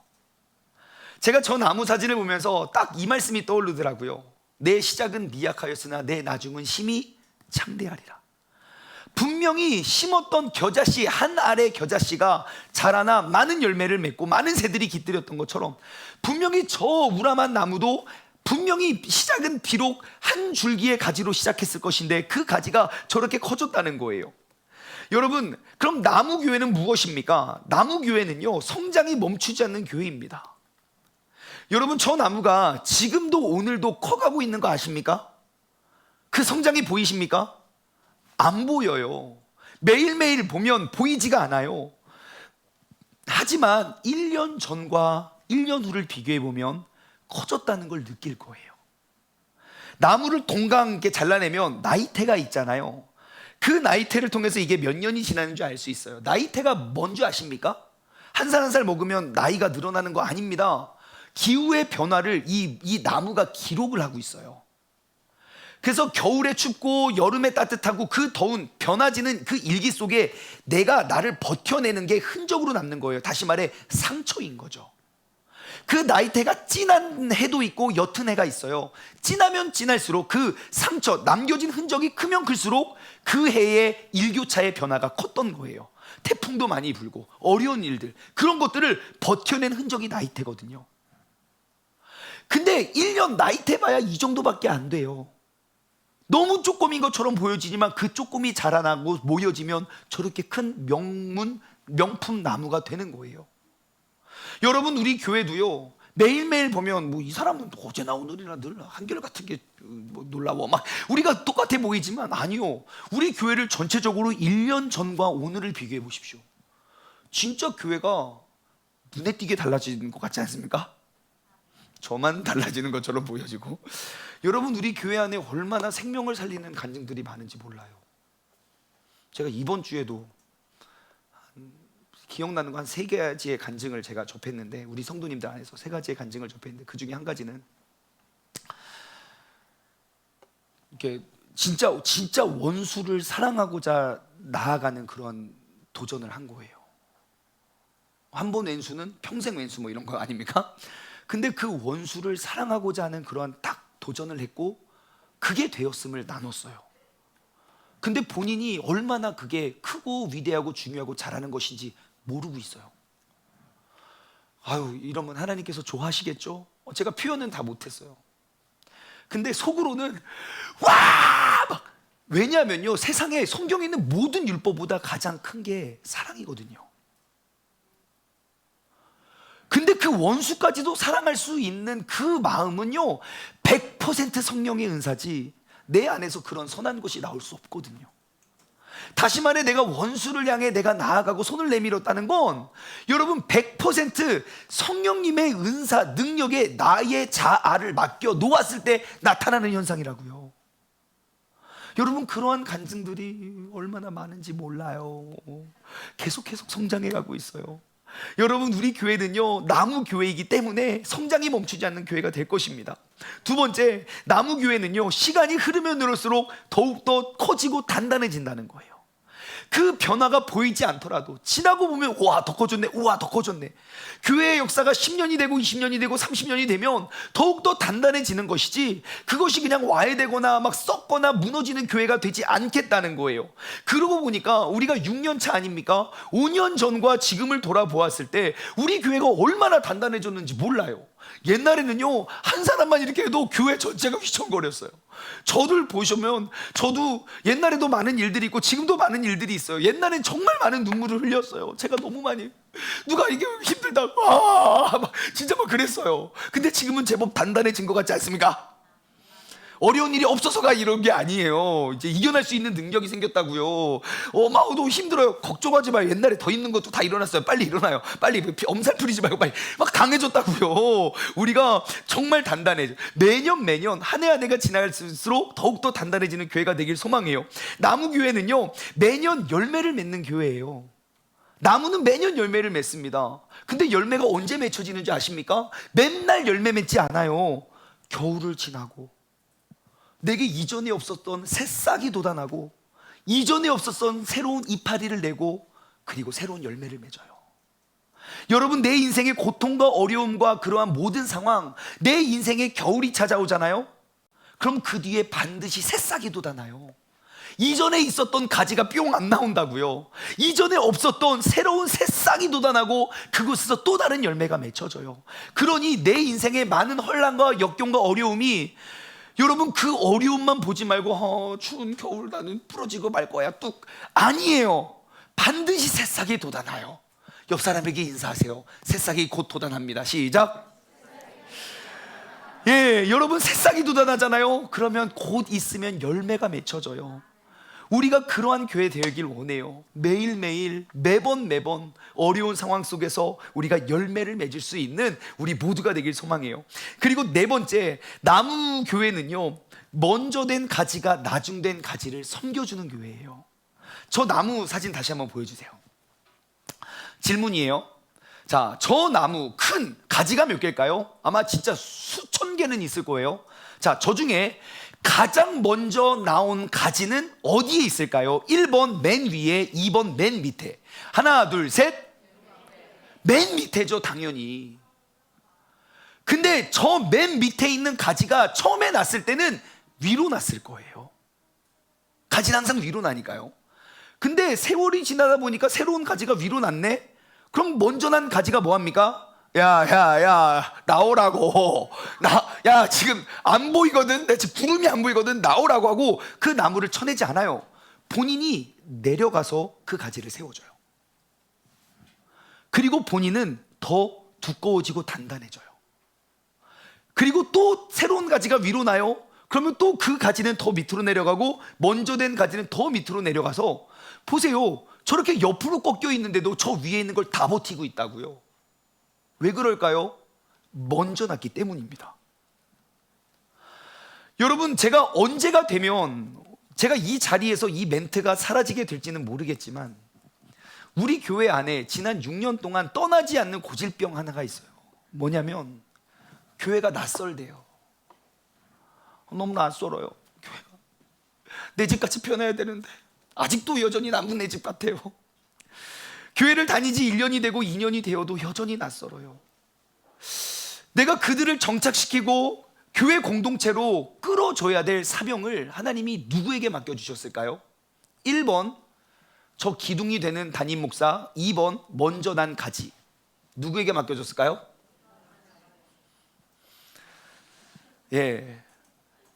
제가 저 나무 사진을 보면서 딱 이 말씀이 떠오르더라고요. 내 시작은 미약하였으나 내 나중은 심히 창대하리라. 분명히 심었던 겨자씨, 한 알의 겨자씨가 자라나 많은 열매를 맺고 많은 새들이 깃들였던 것처럼, 분명히 저 우람한 나무도 분명히 시작은 비록 한 줄기의 가지로 시작했을 것인데 그 가지가 저렇게 커졌다는 거예요. 여러분, 그럼 나무교회는 무엇입니까? 나무교회는요, 성장이 멈추지 않는 교회입니다. 여러분 저 나무가 지금도 오늘도 커가고 있는 거 아십니까? 그 성장이 보이십니까? 안 보여요. 매일매일 보면 보이지가 않아요. 하지만 1년 전과 1년 후를 비교해 보면 커졌다는 걸 느낄 거예요. 나무를 동강하게 잘라내면 나이테가 있잖아요. 그 나이테를 통해서 이게 몇 년이 지나는 줄 알 수 있어요. 나이테가 뭔지 아십니까? 한 살 한 살 먹으면 나이가 늘어나는 거 아닙니다. 기후의 변화를 이 나무가 기록을 하고 있어요. 그래서 겨울에 춥고 여름에 따뜻하고 그 더운 변화지는 그 일기 속에 내가 나를 버텨내는 게 흔적으로 남는 거예요. 다시 말해 상처인 거죠. 그 나이테가 진한 해도 있고 옅은 해가 있어요. 진하면 진할수록 그 상처, 남겨진 흔적이 크면 클수록 그 해의 일교차의 변화가 컸던 거예요. 태풍도 많이 불고 어려운 일들, 그런 것들을 버텨낸 흔적이 나이테거든요. 근데 1년 나이테 봐야 이 정도밖에 안 돼요. 너무 쪼꼬미인 것처럼 보여지지만 그 쪼꼬미 자라나고 모여지면 저렇게 큰 명품 나무가 되는 거예요. 여러분, 우리 교회도요, 매일매일 보면 뭐 이 사람은 어제나 오늘이나 늘 한결같은 게 뭐 놀라워 막 우리가 똑같아 보이지만, 아니요, 우리 교회를 전체적으로 1년 전과 오늘을 비교해 보십시오. 진짜 교회가 눈에 띄게 달라지는 것 같지 않습니까? 저만 달라지는 것처럼 보여지고, 여러분, 우리 교회 안에 얼마나 생명을 살리는 간증들이 많은지 몰라요. 제가 이번 주에도 기억나는 거 한 3가지의 간증을 제가 접했는데, 우리 성도님들 안에서 3가지의 간증을 접했는데, 그 중에 한 가지는 이렇게 진짜 원수를 사랑하고자 나아가는 그런 도전을 한 거예요. 한 번 왼수는 평생 왼수 뭐 이런 거 아닙니까? 근데 그 원수를 사랑하고자 하는 그러한 딱 도전을 했고, 그게 되었음을 나눴어요. 근데 본인이 얼마나 그게 크고 위대하고 중요하고 잘하는 것인지 모르고 있어요. 아유, 이러면 하나님께서 좋아하시겠죠? 제가 표현은 다 못했어요. 근데 속으로는 와! 막, 왜냐하면요, 세상에 성경에 있는 모든 율법보다 가장 큰 게 사랑이거든요. 근데 그 원수까지도 사랑할 수 있는 그 마음은요, 100% 성령의 은사지 내 안에서 그런 선한 것이 나올 수 없거든요. 다시 말해, 내가 원수를 향해 내가 나아가고 손을 내밀었다는 건, 여러분, 100% 성령님의 은사, 능력에 나의 자아를 맡겨 놓았을 때 나타나는 현상이라고요. 여러분, 그러한 간증들이 얼마나 많은지 몰라요. 계속 성장해 가고 있어요. 여러분, 우리 교회는요, 나무 교회이기 때문에 성장이 멈추지 않는 교회가 될 것입니다. 두 번째, 나무 교회는요, 시간이 흐르면 흐를수록 더욱더 커지고 단단해진다는 거예요. 그 변화가 보이지 않더라도 지나고 보면, 우와, 더 커졌네, 우와, 더 커졌네. 교회의 역사가 10년이 되고 20년이 되고 30년이 되면 더욱더 단단해지는 것이지, 그것이 그냥 와해되거나 막 썩거나 무너지는 교회가 되지 않겠다는 거예요. 그러고 보니까 우리가 6년 차 아닙니까? 5년 전과 지금을 돌아보았을 때 우리 교회가 얼마나 단단해졌는지 몰라요. 옛날에는요, 한 사람만 이렇게 해도 교회 전체가 휘청거렸어요. 저를 보시면, 저도 옛날에도 많은 일들이 있고 지금도 많은 일들이 있어요. 옛날엔 정말 많은 눈물을 흘렸어요. 제가 너무 많이, 누가 이게 힘들다, 진짜 막 그랬어요. 근데 지금은 제법 단단해진 것 같지 않습니까? 어려운 일이 없어서가 이런 게 아니에요. 이제 이겨낼 수 있는 능력이 생겼다고요. 너무 힘들어요. 걱정하지 마요. 옛날에 더 있는 것도 다 일어났어요. 빨리 일어나요. 빨리 엄살 부리지 말고 빨리 막 강해졌다고요. 우리가 정말 단단해져. 매년 한 해 한 해가 지나갈수록 더욱더 단단해지는 교회가 되길 소망해요. 나무 교회는요, 매년 열매를 맺는 교회예요. 나무는 매년 열매를 맺습니다. 근데 열매가 언제 맺혀지는지 아십니까? 맨날 열매 맺지 않아요. 겨울을 지나고, 내게 이전에 없었던 새싹이 돋아나고, 이전에 없었던 새로운 이파리를 내고, 그리고 새로운 열매를 맺어요. 여러분, 내 인생의 고통과 어려움과 그러한 모든 상황, 내 인생의 겨울이 찾아오잖아요. 그럼 그 뒤에 반드시 새싹이 돋아나요. 이전에 있었던 가지가 뿅 안 나온다고요. 이전에 없었던 새로운 새싹이 돋아나고 그곳에서 또 다른 열매가 맺혀져요. 그러니 내 인생의 많은 혼란과 역경과 어려움이, 여러분, 그 어려움만 보지 말고 추운 겨울 나는 부러지고 말 거야 뚝, 아니에요. 반드시 새싹이 돋아나요. 옆 사람에게 인사하세요. 새싹이 곧 돋아납니다. 시작. 예, 여러분, 새싹이 돋아나잖아요. 그러면 곧 있으면 열매가 맺혀져요. 우리가 그러한 교회 되길 원해요. 매일매일, 매번 어려운 상황 속에서 우리가 열매를 맺을 수 있는 우리 모두가 되길 소망해요. 그리고 네 번째, 나무 교회는요, 먼저 된 가지가 나중된 가지를 섬겨주는 교회예요. 저 나무 사진 다시 한번 보여주세요. 질문이에요. 자, 저 나무 큰 가지가 몇 개일까요? 아마 진짜 수천 개는 있을 거예요. 자, 저 중에 가장 먼저 나온 가지는 어디에 있을까요? 1번 맨 위에, 2번 맨 밑에. 하나, 둘, 셋. 맨 밑에죠, 당연히. 근데 저 맨 밑에 있는 가지가 처음에 났을 때는 위로 났을 거예요. 가지는 항상 위로 나니까요. 근데 세월이 지나다 보니까 새로운 가지가 위로 났네? 그럼 먼저 난 가지가 뭐합니까? 야, 나오라고. 야, 지금 안 보이거든? 내 지금 구름이 안 보이거든? 나오라고 하고 그 나무를 쳐내지 않아요. 본인이 내려가서 그 가지를 세워줘요. 그리고 본인은 더 두꺼워지고 단단해져요. 그리고 또 새로운 가지가 위로 나요. 그러면 또 그 가지는 더 밑으로 내려가고 먼저 된 가지는 더 밑으로 내려가서 보세요. 저렇게 옆으로 꺾여 있는데도 저 위에 있는 걸 다 버티고 있다고요. 왜 그럴까요? 먼저 났기 때문입니다. 여러분, 제가 언제가 되면 제가 이 자리에서 이 멘트가 사라지게 될지는 모르겠지만 우리 교회 안에 지난 6년 동안 떠나지 않는 고질병 하나가 있어요. 뭐냐면 교회가 낯설대요. 너무 낯설어요. 교회가 내 집같이 변해야 되는데 아직도 여전히 남은 내 집 같아요. 교회를 다니지 1년이 되고 2년이 되어도 여전히 낯설어요. 내가 그들을 정착시키고 교회 공동체로 끌어줘야 될 사명을 하나님이 누구에게 맡겨주셨을까요? 1번 저 기둥이 되는 담임 목사, 2번 먼저 난 가지. 누구에게 맡겨줬을까요? 예,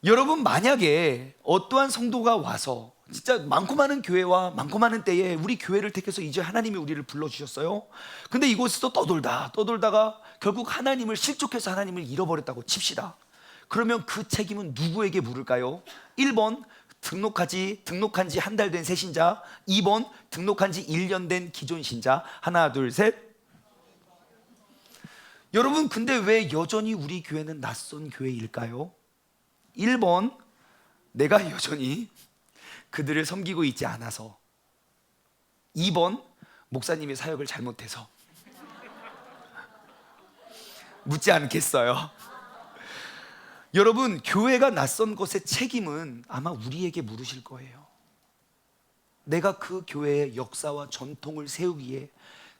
여러분, 만약에 어떠한 성도가 와서 진짜 많고 많은 교회와 많고 많은 때에 우리 교회를 택해서 이제 하나님이 우리를 불러주셨어요. 근데 이곳에서 떠돌다가 결국 하나님을 실족해서 하나님을 잃어버렸다고 칩시다. 그러면 그 책임은 누구에게 물을까요? 1번 등록한 지 한 달 된 새신자, 2번 등록한 지 1년 된 기존 신자. 하나, 둘, 셋. 여러분, 근데 왜 여전히 우리 교회는 낯선 교회일까요? 1번 내가 여전히 그들을 섬기고 있지 않아서, 2번 목사님의 사역을 잘못해서. 묻지 않겠어요. 여러분, 교회가 낯선 것의 책임은 아마 우리에게 물으실 거예요. 내가 그 교회의 역사와 전통을 세우기에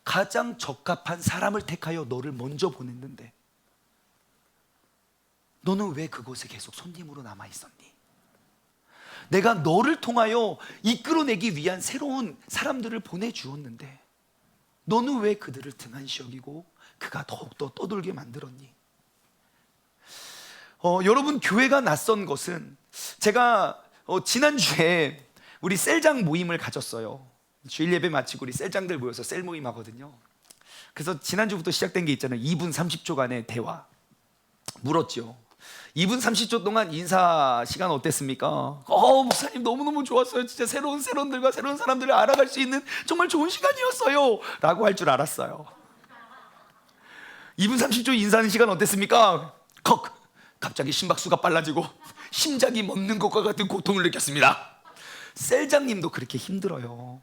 가장 적합한 사람을 택하여 너를 먼저 보냈는데 너는 왜 그곳에 계속 손님으로 남아 있었니? 내가 너를 통하여 이끌어내기 위한 새로운 사람들을 보내주었는데 너는 왜 그들을 등한시 여기고 그가 더욱더 떠돌게 만들었니? 여러분, 교회가 낯선 것은 제가 지난주에 우리 셀장 모임을 가졌어요. 주일 예배 마치고 우리 셀장들 모여서 셀 모임 하거든요. 그래서 지난주부터 시작된 게 있잖아요. 2분 30초간의 대화. 물었죠. 2분 30초 동안 인사 시간 어땠습니까? 목사님 너무너무 좋았어요. 진짜 새로운 세론들과 새로운 사람들을 알아갈 수 있는 정말 좋은 시간이었어요 라고 할 줄 알았어요. 2분 30초 인사하는 시간 어땠습니까? 갑자기 심박수가 빨라지고 심장이 멎는 것과 같은 고통을 느꼈습니다. 셀장님도 그렇게 힘들어요.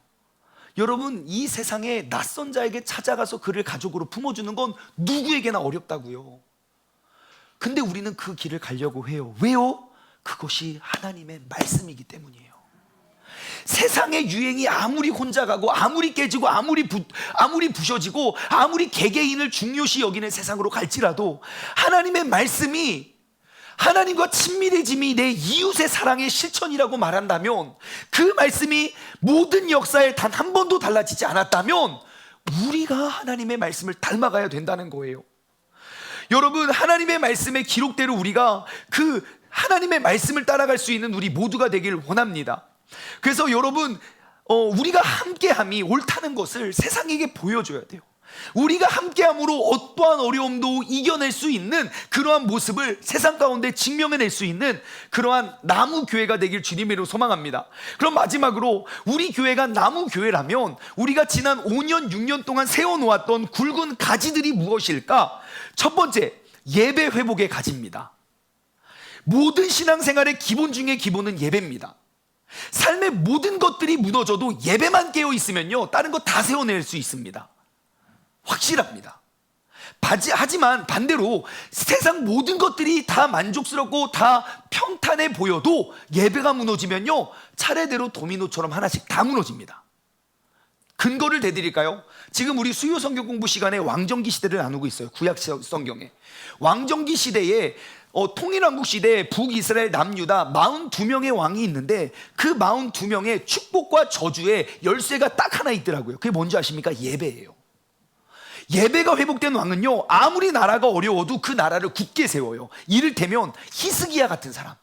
여러분, 이 세상에 낯선 자에게 찾아가서 그를 가족으로 품어주는 건 누구에게나 어렵다고요. 근데 우리는 그 길을 가려고 해요. 왜요? 그것이 하나님의 말씀이기 때문이에요. 세상의 유행이 아무리 혼자 가고 아무리 깨지고 아무리 부셔지고 아무리 개개인을 중요시 여기는 세상으로 갈지라도 하나님의 말씀이 하나님과 친밀해짐이 내 이웃의 사랑의 실천이라고 말한다면, 그 말씀이 모든 역사에 단 한 번도 달라지지 않았다면 우리가 하나님의 말씀을 닮아가야 된다는 거예요. 여러분, 하나님의 말씀의 기록대로 우리가 그 하나님의 말씀을 따라갈 수 있는 우리 모두가 되길 원합니다. 그래서 여러분, 우리가 함께함이 옳다는 것을 세상에게 보여줘야 돼요. 우리가 함께함으로 어떠한 어려움도 이겨낼 수 있는 그러한 모습을 세상 가운데 증명해낼 수 있는 그러한 나무 교회가 되길 주님으로 소망합니다. 그럼 마지막으로, 우리 교회가 나무 교회라면 우리가 지난 5년 6년 동안 세워놓았던 굵은 가지들이 무엇일까? 첫 번째, 예배 회복의 가지입니다. 모든 신앙생활의 기본 중에 기본은 예배입니다. 삶의 모든 것들이 무너져도 예배만 깨어 있으면요, 다른 거 다 세워낼 수 있습니다. 확실합니다. 하지만 반대로 세상 모든 것들이 다 만족스럽고 다 평탄해 보여도 예배가 무너지면요, 차례대로 도미노처럼 하나씩 다 무너집니다. 근거를 대드릴까요? 지금 우리 수요 성경 공부 시간에 왕정기 시대를 나누고 있어요. 구약 성경에 왕정기 시대에 통일왕국 시대에 북이스라엘 남유다 42명의 왕이 있는데 그 42명의 축복과 저주의 열쇠가 딱 하나 있더라고요. 그게 뭔지 아십니까? 예배예요. 예배가 회복된 왕은요, 아무리 나라가 어려워도 그 나라를 굳게 세워요. 이를테면 히스기야 같은 사람,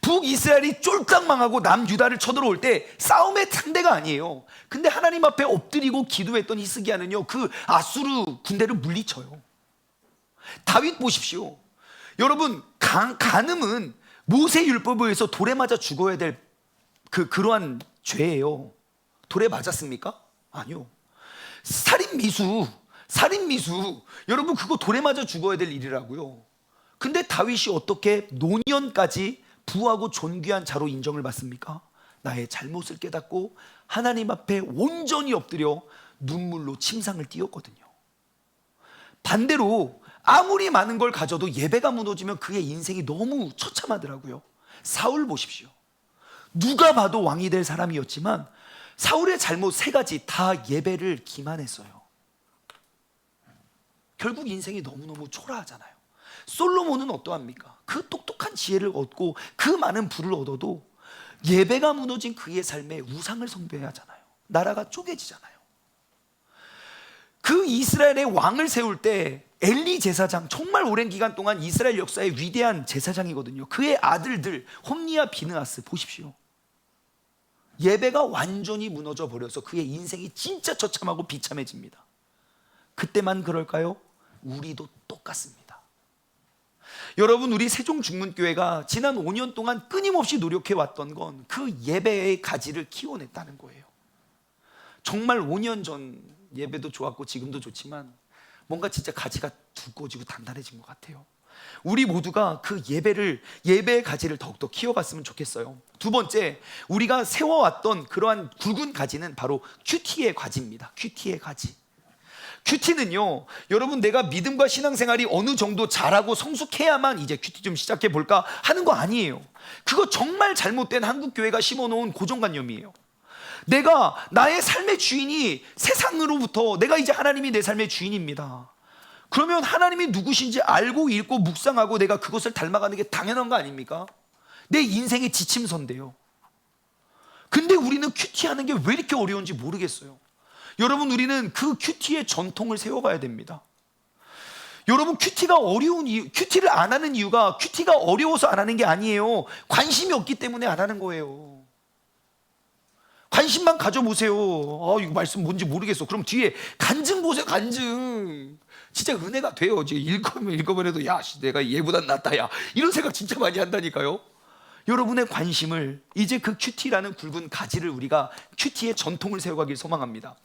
북이스라엘이 쫄딱 망하고 남유다를 쳐들어올 때 싸움의 상대가 아니에요. 근데 하나님 앞에 엎드리고 기도했던 히스기야는요, 그 아수르 군대를 물리쳐요. 다윗 보십시오. 여러분, 간음은 모세 율법에 의해서 돌에 맞아 죽어야 될 그러한 죄예요. 돌에 맞았습니까? 아니요. 살인미수, 여러분, 그거 돌에 맞아 죽어야 될 일이라고요. 근데 다윗이 어떻게 노년까지 부하고 존귀한 자로 인정을 받습니까? 나의 잘못을 깨닫고 하나님 앞에 온전히 엎드려 눈물로 침상을 띄웠거든요. 반대로 아무리 많은 걸 가져도 예배가 무너지면 그의 인생이 너무 처참하더라고요. 사울 보십시오. 누가 봐도 왕이 될 사람이었지만 사울의 잘못 세 가지 다 예배를 기만했어요. 결국 인생이 너무너무 초라하잖아요. 솔로몬은 어떠합니까? 그 똑똑한 지혜를 얻고 그 많은 부를 얻어도 예배가 무너진 그의 삶에 우상을 숭배해야 하잖아요. 나라가 쪼개지잖아요. 그 이스라엘의 왕을 세울 때 엘리 제사장, 정말 오랜 기간 동안 이스라엘 역사의 위대한 제사장이거든요. 그의 아들들 홈니와 비느하스 보십시오. 예배가 완전히 무너져 버려서 그의 인생이 진짜 처참하고 비참해집니다. 그때만 그럴까요? 우리도 똑같습니다. 여러분, 우리 세종중문교회가 지난 5년 동안 끊임없이 노력해왔던 건 그 예배의 가지를 키워냈다는 거예요. 정말 5년 전 예배도 좋았고 지금도 좋지만 뭔가 진짜 가지가 두꺼워지고 단단해진 것 같아요. 우리 모두가 그 예배의 가지를 더욱더 키워갔으면 좋겠어요. 두 번째, 우리가 세워왔던 그러한 굵은 가지는 바로 큐티의 가지입니다. 큐티의 가지. 큐티는요, 여러분, 내가 믿음과 신앙생활이 어느 정도 잘하고 성숙해야만 이제 큐티 좀 시작해 볼까 하는 거 아니에요. 그거 정말 잘못된 한국교회가 심어놓은 고정관념이에요. 내가 나의 삶의 주인이 세상으로부터, 내가 이제 하나님이 내 삶의 주인입니다. 그러면 하나님이 누구신지 알고 읽고 묵상하고 내가 그것을 닮아가는 게 당연한 거 아닙니까? 내 인생의 지침서인데요. 근데 우리는 큐티하는 게 왜 이렇게 어려운지 모르겠어요. 여러분, 우리는 그 큐티의 전통을 세워가야 됩니다. 여러분, 큐티가 어려운 이유, 큐티를 안 하는 이유가 큐티가 어려워서 안 하는 게 아니에요. 관심이 없기 때문에 안 하는 거예요. 관심만 가져보세요. 이거 말씀 뭔지 모르겠어. 그럼 뒤에 간증 보세요. 간증. 진짜 은혜가 돼요. 읽으면 해도 야, 내가 얘보단 낫다, 야, 이런 생각 진짜 많이 한다니까요. 여러분의 관심을 이제 그 큐티라는 굵은 가지를 우리가 큐티의 전통을 세워가길 소망합니다.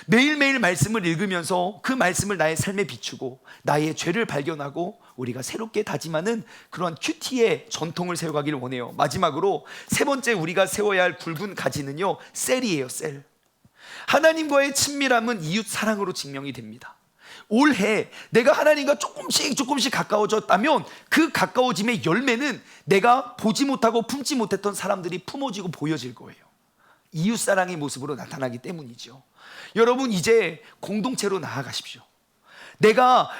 매일매일 말씀을 읽으면서 그 말씀을 나의 삶에 비추고 나의 죄를 발견하고 우리가 새롭게 다짐하는 그러한 큐티의 전통을 세워가길 원해요. 마지막으로 세 번째 우리가 세워야 할 굵은 가지는요, 셀이에요. 셀. 하나님과의 친밀함은 이웃 사랑으로 증명이 됩니다. 올해 내가 하나님과 조금씩 가까워졌다면 그 가까워짐의 열매는 내가 보지 못하고 품지 못했던 사람들이 품어지고 보여질 거예요. 이웃사랑의 모습으로 나타나기 때문이죠. 여러분, 이제 공동체로 나아가십시오. 내가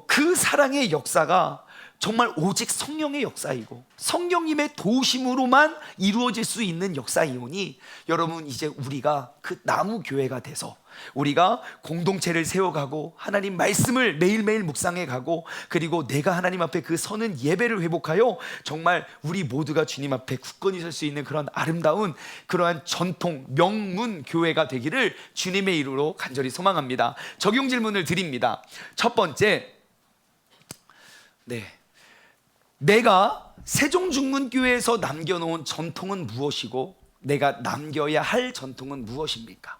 그 사랑의 역사가 정말 오직 성령의 역사이고 성령님의 도우심으로만 이루어질 수 있는 역사이오니 여러분, 이제 우리가 그 나무 교회가 돼서 우리가 공동체를 세워가고 하나님 말씀을 매일매일 묵상해 가고 그리고 내가 하나님 앞에 그 서는 예배를 회복하여 정말 우리 모두가 주님 앞에 굳건히 설 수 있는 그런 아름다운 그러한 전통 명문 교회가 되기를 주님의 이름으로 간절히 소망합니다. 적용 질문을 드립니다. 첫 번째, 내가 세종중문교회에서 남겨놓은 전통은 무엇이고 내가 남겨야 할 전통은 무엇입니까?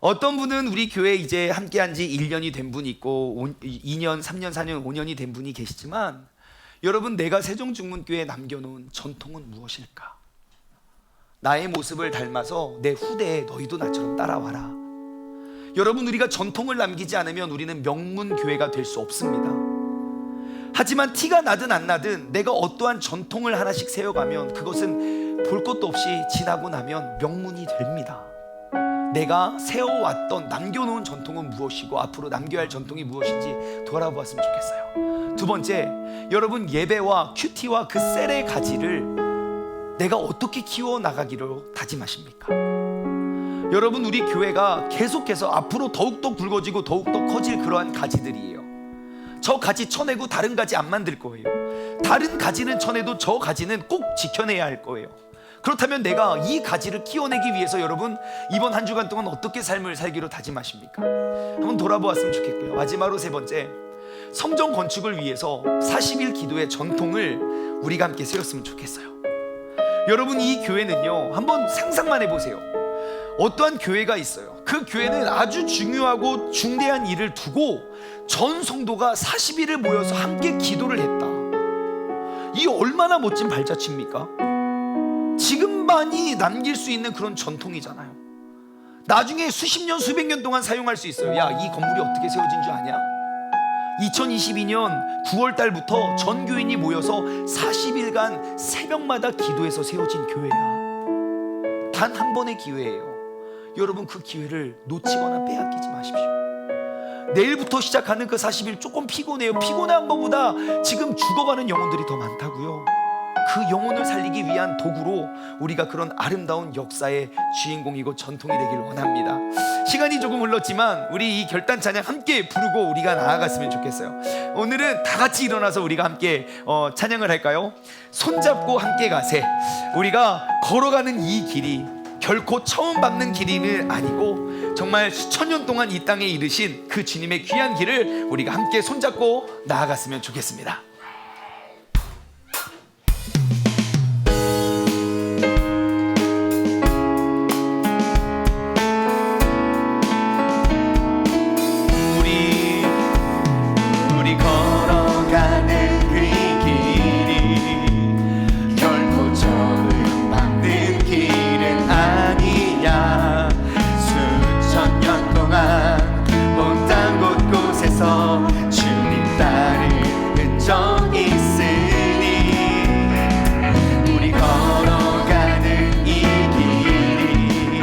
어떤 분은 우리 교회에 이제 함께한 지 1년이 된 분이 있고 2년, 3년, 4년, 5년이 된 분이 계시지만 여러분, 내가 세종중문교회에 남겨놓은 전통은 무엇일까? 나의 모습을 닮아서 내 후대에 너희도 나처럼 따라와라. 여러분, 우리가 전통을 남기지 않으면 우리는 명문교회가 될 수 없습니다. 하지만 티가 나든 안 나든 내가 어떠한 전통을 하나씩 세워가면 그것은 볼 것도 없이 지나고 나면 명문이 됩니다. 내가 세워왔던 남겨놓은 전통은 무엇이고 앞으로 남겨야 할 전통이 무엇인지 돌아보았으면 좋겠어요. 두 번째, 여러분 예배와 큐티와 그 셀의 가지를 내가 어떻게 키워나가기로 다짐하십니까? 여러분, 우리 교회가 계속해서 앞으로 더욱더 굵어지고 더욱더 커질 그러한 가지들이에요. 저 가지 쳐내고 다른 가지 안 만들 거예요. 다른 가지는 쳐내도 저 가지는 꼭 지켜내야 할 거예요. 그렇다면 내가 이 가지를 키워내기 위해서 여러분 이번 한 주간 동안 어떻게 삶을 살기로 다짐하십니까? 한번 돌아보았으면 좋겠고요. 마지막으로 세 번째, 성전 건축을 위해서 40일 기도의 전통을 우리가 함께 세웠으면 좋겠어요. 여러분, 이 교회는요, 한번 상상만 해보세요. 어떠한 교회가 있어요. 그 교회는 아주 중요하고 중대한 일을 두고 전 성도가 40일을 모여서 함께 기도를 했다. 이 얼마나 멋진 발자취입니까? 지금만이 남길 수 있는 그런 전통이잖아요. 나중에 수십 년 수백 년 동안 사용할 수 있어요. 야, 이 건물이 어떻게 세워진 줄 아냐? 2022년 9월 달부터 전 교인이 모여서 40일간 새벽마다 기도해서 세워진 교회야. 단 한 번의 기회예요. 여러분, 그 기회를 놓치거나 빼앗기지 마십시오. 내일부터 시작하는 그 40일 조금 피곤해요. 피곤한 것보다 지금 죽어가는 영혼들이 더 많다고요. 그 영혼을 살리기 위한 도구로 우리가 그런 아름다운 역사의 주인공이고 전통이 되길 원합니다. 시간이 조금 흘렀지만 우리 이 결단 찬양 함께 부르고 우리가 나아갔으면 좋겠어요. 오늘은 다 같이 일어나서 우리가 함께 찬양을 할까요? 손잡고 함께 가세. 우리가 걸어가는 이 길이 결코 처음 밟는 길이 아니고 정말 수천 년 동안 이 땅에 이르신 그 주님의 귀한 길을 우리가 함께 손잡고 나아갔으면 좋겠습니다. 우리 걸어가는 그 길이 결코 처음 밟는 길은 아니야. 수천 년 동안 온 땅 곳곳에서 주님 따를 흔적 있으니 우리 걸어가는 이 길이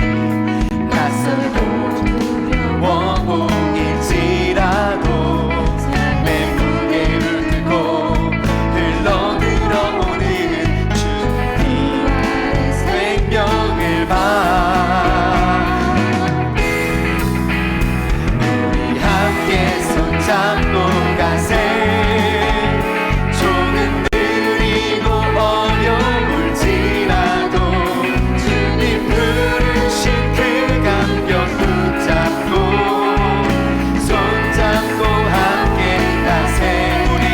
낯설고 두려워 보일지라도 내 무게를 들고 흘러 들어오는 주님의 생명을 봐. 우리 함께 손잡고 가세. 조금 느리고 어려울지라도 주님 부르신 그 감격 붙잡고 손잡고 함께 가세. 우리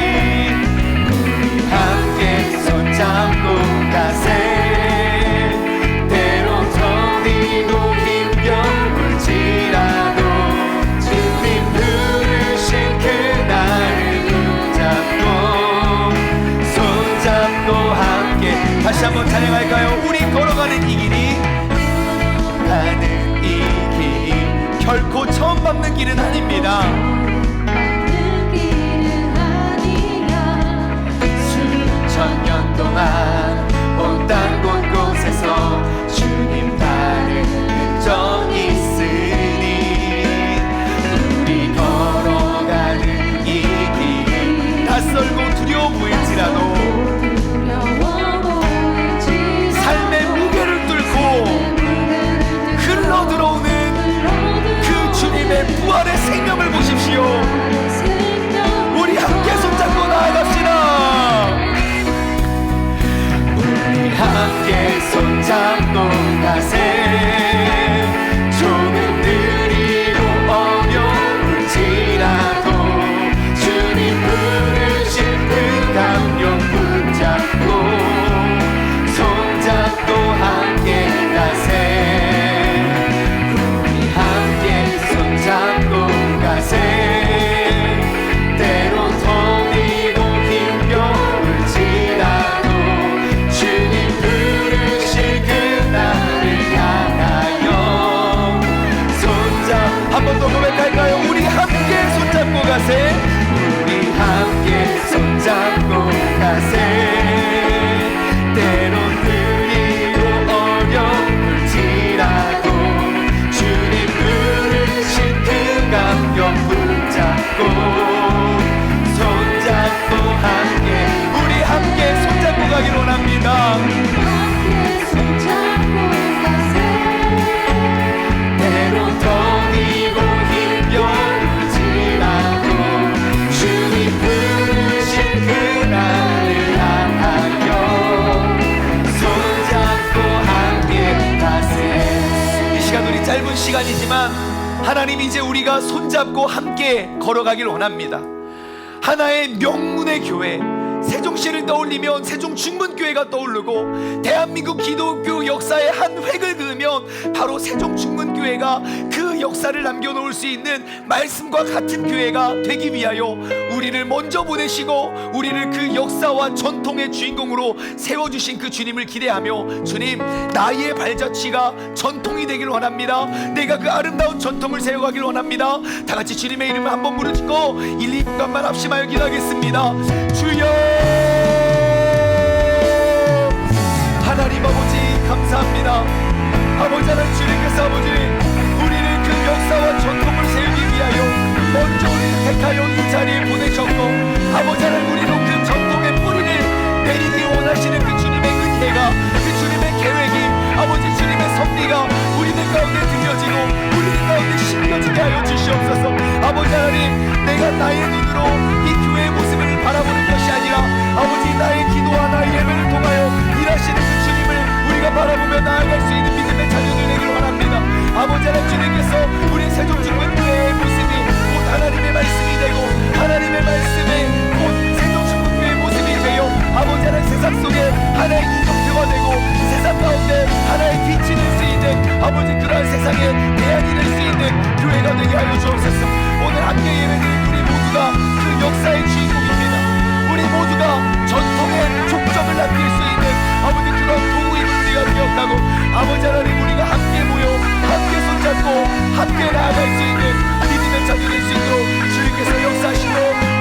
함께 손잡고 가세. 때론 더디고 힘겨울지라도 주님 부르신 그날을 붙잡고 손잡고 함께. 다시 한번 찬양할까요? 우리 걸어가는 이 길이 가는 이 길이 결코 처음 밟는 길은 아닙니다. 수천 년 동안 온 땅 곳곳에서 주님 따를 흔적 있으니 우리 걸어가는 이 길 낯설고 두려워 보일지라도 삶의 무게를 뚫고 흘러 들어오는 그 주님의 부활의 생명을 보십시오. 우리 함께 손잡고 나아갑시다. 어려운 시간이지만 하나님, 이제 우리가 손잡고 함께 걸어가길 원합니다. 하나의 명문의 교회, 세종시를 떠올리면 세종중문교회가 떠오르고, 대한민국 기독교 역사의 한 획을 그으면 바로 세종중문교회가 그 역사를 남겨놓을 수 있는 말씀과 같은 교회가 되기 위하여 우리를 먼저 보내시고 우리를 그 역사와 전통의 주인공으로 세워주신 그 주님을 기대하며, 주님, 나의 발자취가 전통이 되길 원합니다. 내가 그 아름다운 전통을 세워가길 원합니다. 다 같이 주님의 이름을 한번 부르짖고 1, 2분간만 합심하여 기도하겠습니다. 주여, 하나님 아버지 감사합니다. 아버지 하나님, 주님께서 아버지 우리를 그 역사와 전통을 세우기 위하여 먼저 우리를 택하여 이 자리에 보내셨고, 아버지 하나님, 우리로 그 전통의 뿌리를 내리기 원하시는 그 주님의 은혜가, 그 주님의 계획이, 아버지 주님의 섭리가 우리들 가운데 드려지고 우리들 가운데 심겨지게 하여 주시옵소서. 아버지 하나님, 내가 나의 눈으로 이 교회의 모습을 바라보는 것이 아니라 아버지 나의 기도와 나의 예배를 통하여 일하시는 그 주님을 우리가 바라보며 나아갈 수 있는 믿음의 자녀들 되기를 원합니다. 아버지 하나님, 주님께서 우리 세종중문교회의 모습이 곧 하나님의 말씀이 되고, 하나님의 말씀이 곧 세종중문교회의 모습이 되어 아버지 하나님, 세상 속에 하나의 이정표가 되고 세상 가운데 하나의 빛이 될 수 있는, 아버지 그러한 세상에 대안이 될 수 있는 교회가 되게 하여 주옵소서. 오늘 함께 예배드린 우리 모두가 그 역사의 주인공입니다. 우리 모두가 전통의 족적을 남길 수 있는 아버지 그런 도구임을 우리가 기억하고, 아버지 하나님, 우리가 함께 모여 함께 손잡고 함께 나아갈 수 있는 믿음의 자녀 될 수 있도록 주님께서 역사하시고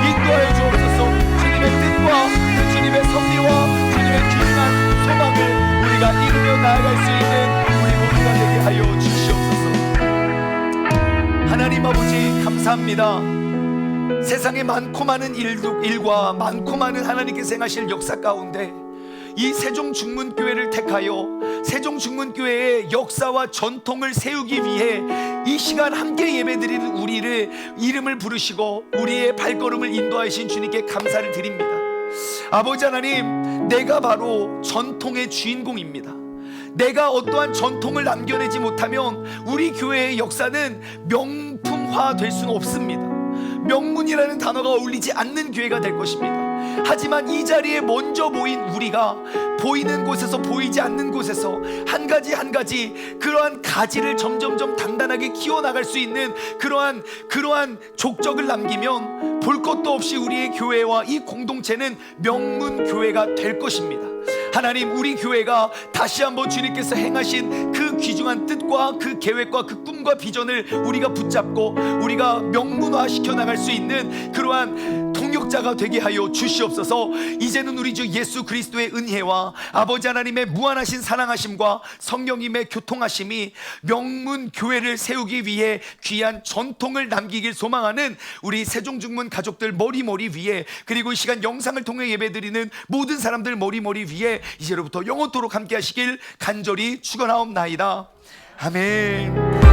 인도하여 주옵소서. 주님의 뜻과 그 주님의 섭리와 주님의 귀중한 소망을 우리가 이루며 나아갈 수 있는 우리 모두가 되게 하여 주시옵소서. 하나님 아버지 감사합니다. 세상에 많고 많은 일과 많고 많은 하나님께서 행하실 역사 가운데 이 세종중문교회를 택하여 세종중문교회의 역사와 전통을 세우기 위해 이 시간 함께 예배드리는 우리를 이름을 부르시고 우리의 발걸음을 인도하신 주님께 감사를 드립니다. 아버지 하나님, 내가 바로 전통의 주인공입니다. 내가 어떠한 전통을 남겨내지 못하면 우리 교회의 역사는 명품화 될 수는 없습니다. 명문이라는 단어가 어울리지 않는 교회가 될 것입니다. 하지만 이 자리에 먼저 모인 우리가 보이는 곳에서 보이지 않는 곳에서 한 가지 한 가지 그러한 가지를 점점점 단단하게 키워나갈 수 있는 그러한 족적을 남기면 볼 것도 없이 우리의 교회와 이 공동체는 명문 교회가 될 것입니다. 하나님, 우리 교회가 다시 한번 주님께서 행하신 그 귀중한 뜻과 그 계획과 그 꿈과 비전을 우리가 붙잡고 우리가 명문화시켜 나갈 수 있는 그러한 동역자가 되게 하여 주시옵소서. 이제는 우리 주 예수 그리스도의 은혜와 아버지 하나님의 무한하신 사랑하심과 성령님의 교통하심이 명문 교회를 세우기 위해 귀한 전통을 남기길 소망하는 우리 세종중문 가족들 머리머리 위에, 그리고 이 시간 영상을 통해 예배드리는 모든 사람들 머리머리 위에 이제로부터 영원토록 함께 하시길 간절히 축원하옵나이다. 아멘.